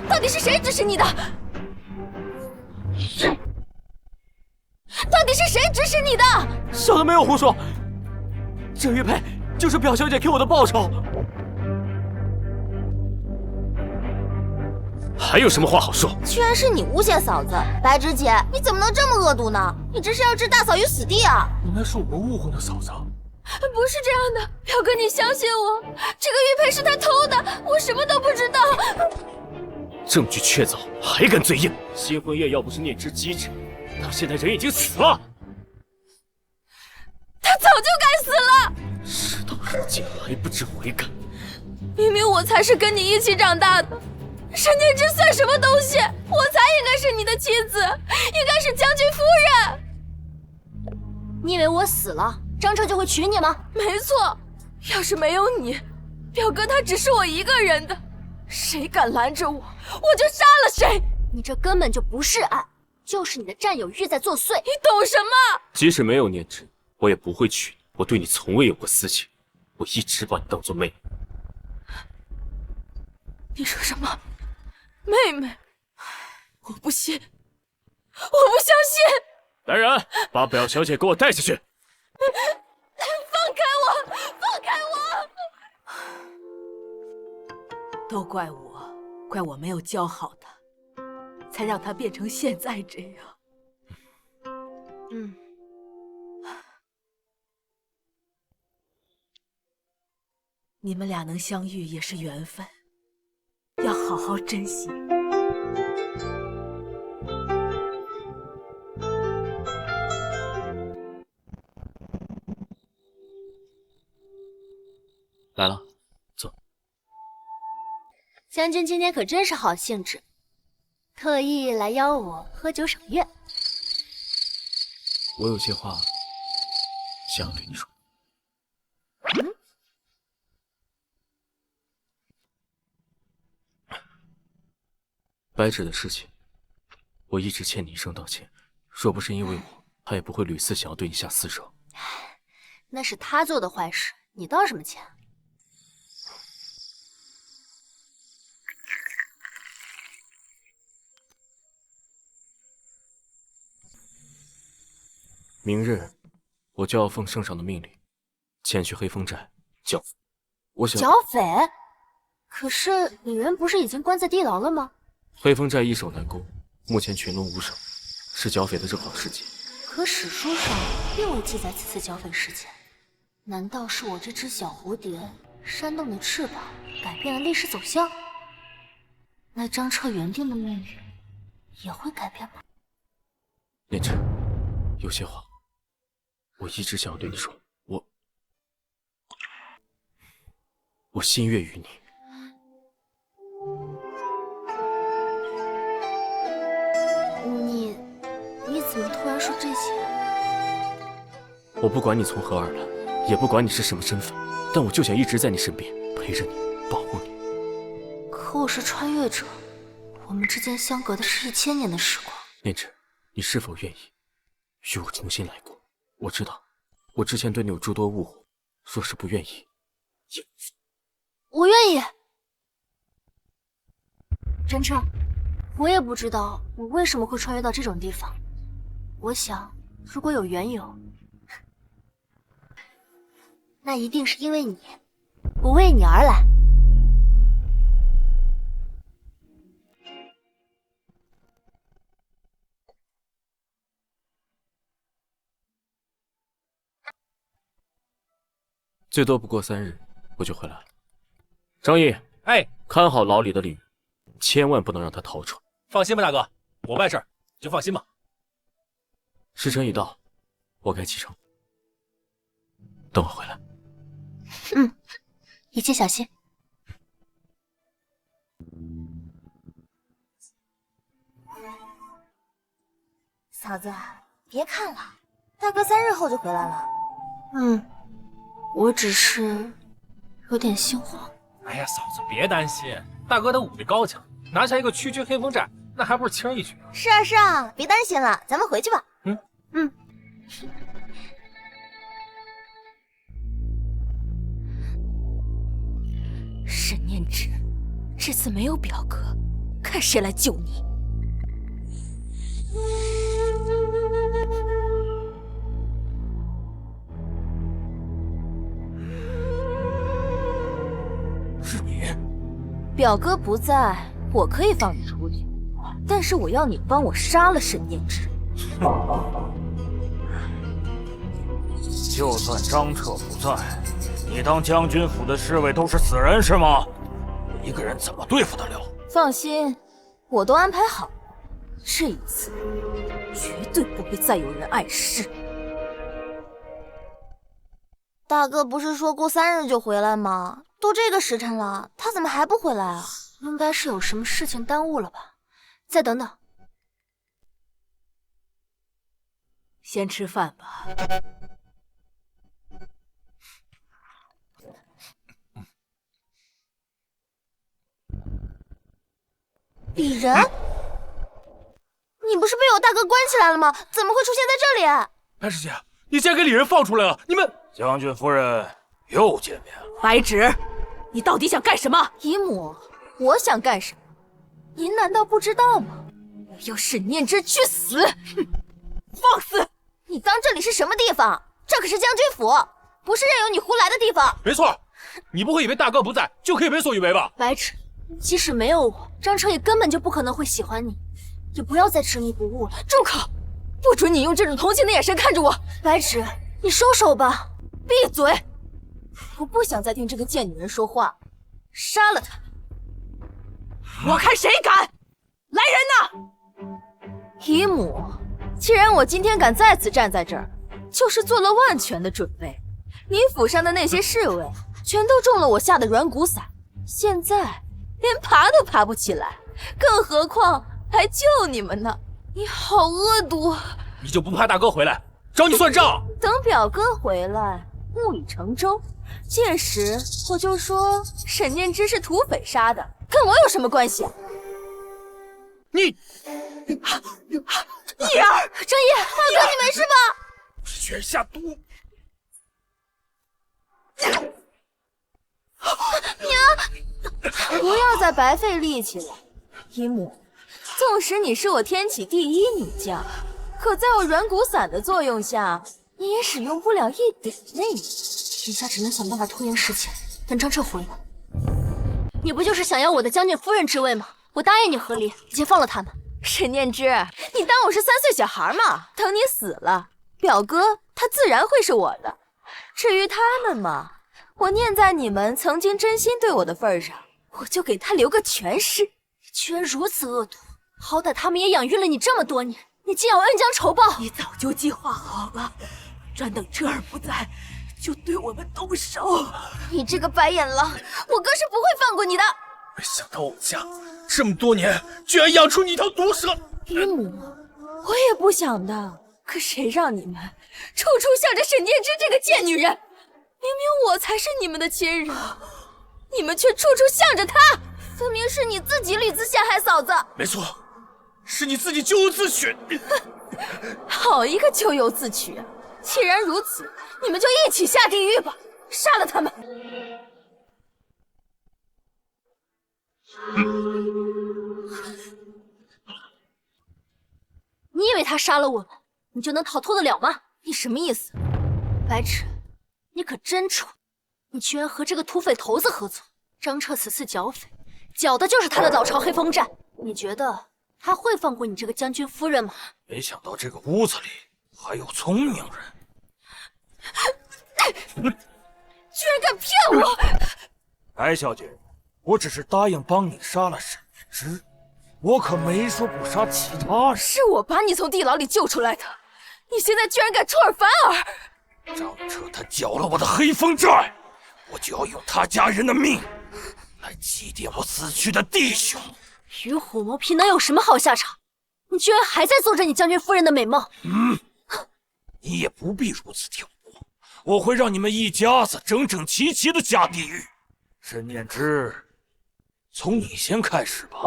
到底是谁指使你的？到底是谁指使你的？小的没有胡说，这玉佩就是表小姐给我的报酬。还有什么话好说？居然是你诬陷嫂子，白芷姐，你怎么能这么恶毒呢？你这是要置大嫂于死地啊！原来是我们误会了嫂子。不是这样的，表哥，你相信我，这个玉佩是他偷的，我什么都不知道。证据确凿，还敢嘴硬？新婚夜要不是念之机智，他现在人已经死了。他早就该死了。事到如今还不知悔改，明明我才是跟你一起长大的，沈念之算什么东西？我才应该是你的妻子，应该是将军夫人。你以为我死了，张彻就会娶你吗？没错，要是没有你，表哥他只是我一个人的，谁敢拦着我，我就杀了谁。你这根本就不是爱，就是你的占有欲在作祟。你懂什么？即使没有念之，我也不会娶你。我对你从未有过私情，我一直把你当做妹妹。你说什么？妹妹？我不信，我不相信！来人，把表小姐给我带下去！放开我！放开我！都怪我，怪我没有教好他，才让他变成现在这样。你们俩能相遇也是缘分，要好好珍惜。来了，坐。将军今天可真是好兴致，特意来邀我喝酒赏月。我有些话想要对你说。白芷的事情，我一直欠你一声道歉。若不是因为我，他也不会屡次想要对你下死手。那是他做的坏事，你道什么歉？明日，我就要奉圣上的命令，前去黑风寨剿匪。我想剿匪？可是李仁不是已经关在地牢了吗？黑风寨易守难攻，目前群龙无首，是剿匪的正好时机。可史书上并未记载此次剿匪事件，难道是我这只小蝴蝶扇动的翅膀改变了历史走向？那张彻原定的命运也会改变吗？念之，有些话我一直想要对你说，我心悦于你。你怎么突然说这些？我不管你从何而来，也不管你是什么身份，但我就想一直在你身边，陪着你，保护你。可我是穿越者，我们之间相隔的是1000年的时光。念之，你是否愿意与我重新来过？我知道，我之前对你有诸多误会，若是不愿意，也我愿意。真彻，我也不知道我为什么会穿越到这种地方。我想，如果有缘由，那一定是因为你，我为你而来。最多不过3日，我就回来了。张毅，哎，看好牢里的李云，千万不能让他逃出来。放心吧，大哥，我办事儿你就放心吧。时辰已到，我该启程。等我回来。一切小心。嫂子，别看了，大哥3日后就回来了。我只是有点心慌。哎呀，嫂子别担心，大哥他武力高强，拿下一个区区黑风寨，那还不是轻而易举？是啊是啊，别担心了，咱们回去吧。沈念之，这次没有表哥，看谁来救你！是你？表哥不在，我可以放你出去，但是我要你帮我杀了沈念之。就算张彻不在，你当将军府的侍卫都是死人是吗？一个人怎么对付得了？放心，我都安排好，这一次绝对不会再有人碍事。大哥不是说过3日就回来吗？都这个时辰了，他怎么还不回来啊？应该是有什么事情耽误了吧？再等等。先吃饭吧。李仁，你不是被我大哥关起来了吗？怎么会出现在这里？白师姐，你竟然给李仁放出来了！你们将军夫人又见面了。白芷，你到底想干什么？姨母，我想干什么？您难道不知道吗？我要沈念之去死！哼，放肆！你当这里是什么地方？这可是将军府，不是任由你胡来的地方。没错，你不会以为大哥不在就可以为所欲为吧？白芷，即使没有我，张彻也根本就不可能会喜欢你。也不要再执迷不悟了。住口！不准你用这种同情的眼神看着我。白芷，你收手吧。闭嘴！我不想再听这个贱女人说话。杀了她！我看谁敢！来人呐！姨母，既然我今天敢在此站在这儿，就是做了万全的准备。你府上的那些侍卫全都中了我下的软骨散，现在连爬都爬不起来，更何况还救你们呢？你好恶毒！你就不怕大哥回来找你算账。等表哥回来，木已成舟，届时我就说沈念之是土匪杀的，跟我有什么关系啊？你，叶儿，张毅，大哥，你没事吧？全下毒。娘，不要再白费力气了。一木，纵使你是我天启第一女将，可在我软骨散的作用下，你也使用不了一点内力。现在只能想办法拖延时间，等张彻回来。你不就是想要我的将军夫人之位吗？我答应你和离，你先放了他们。沈念之，你当我是3岁小孩吗？等你死了，表哥他自然会是我的。至于他们嘛，我念在你们曾经真心对我的份上，我就给他留个全尸。你居然如此恶毒，好歹他们也养育了你这么多年，你竟要恩将仇报！你早就计划好了，专等彻儿不在，就对我们动手。你这个白眼狼，我哥是不会放过你的。没想到我们家这么多年，居然养出你一条毒蛇！姨母，我也不想的，可谁让你们处处向着沈念之这个贱女人？明明我才是你们的亲人，你们却处处向着她，分明是你自己屡次陷害嫂子。没错，是你自己咎由自取。好一个咎由自取啊！既然如此，你们就一起下地狱吧，杀了他们！你以为他杀了我们，你就能逃脱得了吗？你什么意思？白痴，你可真蠢！你居然和这个土匪头子合作。张彻此次剿匪，剿的就是他的老巢黑风寨。你觉得他会放过你这个将军夫人吗？没想到这个屋子里还有聪明人。居然敢骗我！白小姐，我只是答应帮你杀了沈念之，我可没说不杀其他人。是我把你从地牢里救出来的，你现在居然敢出尔反尔！张彻他搅了我的黑风寨，我就要用他家人的命来祭奠我死去的弟兄。与虎谋皮能有什么好下场？你居然还在做着你将军夫人的美梦！你也不必如此挑拨，我会让你们一家子整整齐齐的下地狱。沈念之，从你先开始吧。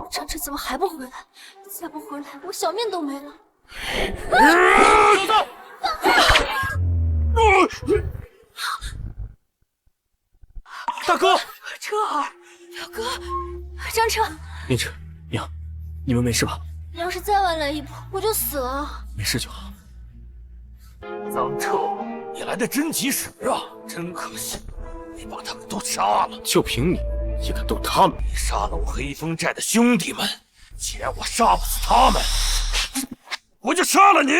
张彻怎么还不回来？再不回来，我小命都没了。大哥，彻儿，表哥，张彻，念之，娘，你们没事吧？你要是再晚来一步，我就死了。没事就好。张彻，你来的真及时啊！真可惜，你把他们都杀了。就凭你，也敢动他们？你杀了我黑风寨的兄弟们，既然我杀不死他们，我就杀了你！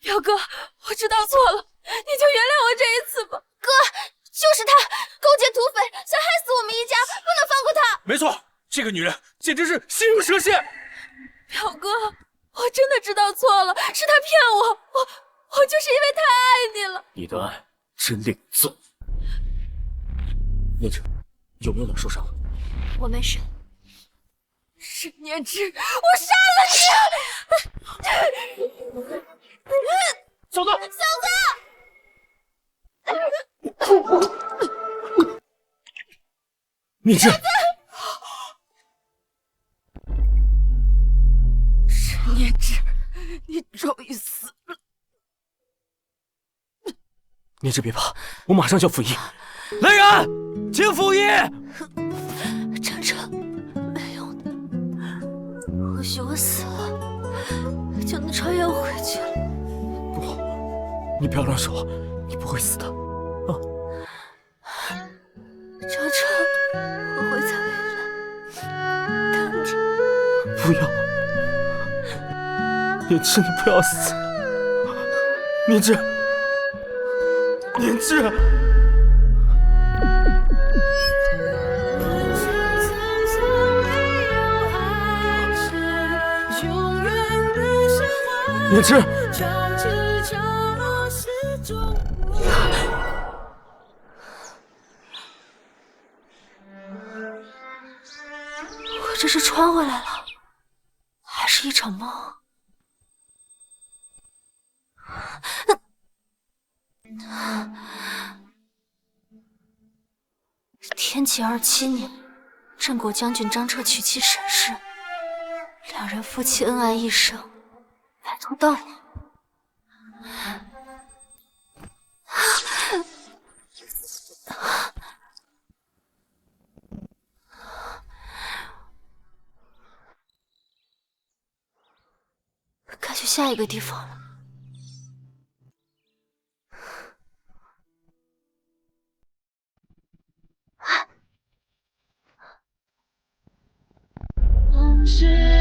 表哥，我知道错了，你就原谅我这一次吧。哥，就是他勾结土匪，想害死我们一家，不能放过他。没错，这个女人简直是心如蛇蝎。表哥，我真的知道错了，是他骗我，我就是因为太爱你了。你的爱真令你纵。念之，有没有哪受伤？我没事。沈念之，我杀了你！嫂子，念之，沈念之，你终于死了。念之别怕，我马上就要服役。来人，请服役！张彻，没用的，或许我死了，就能穿越回去了。不，你不要乱说，你不会死的。张彻，我会再回来，等你。不要，念之，你不要死！念之，念之。念之，这是穿回来了，还是一场梦？天启27年，镇国将军张彻娶妻沈氏，两人夫妻恩爱一生，白头到老。该去下一个地方了。是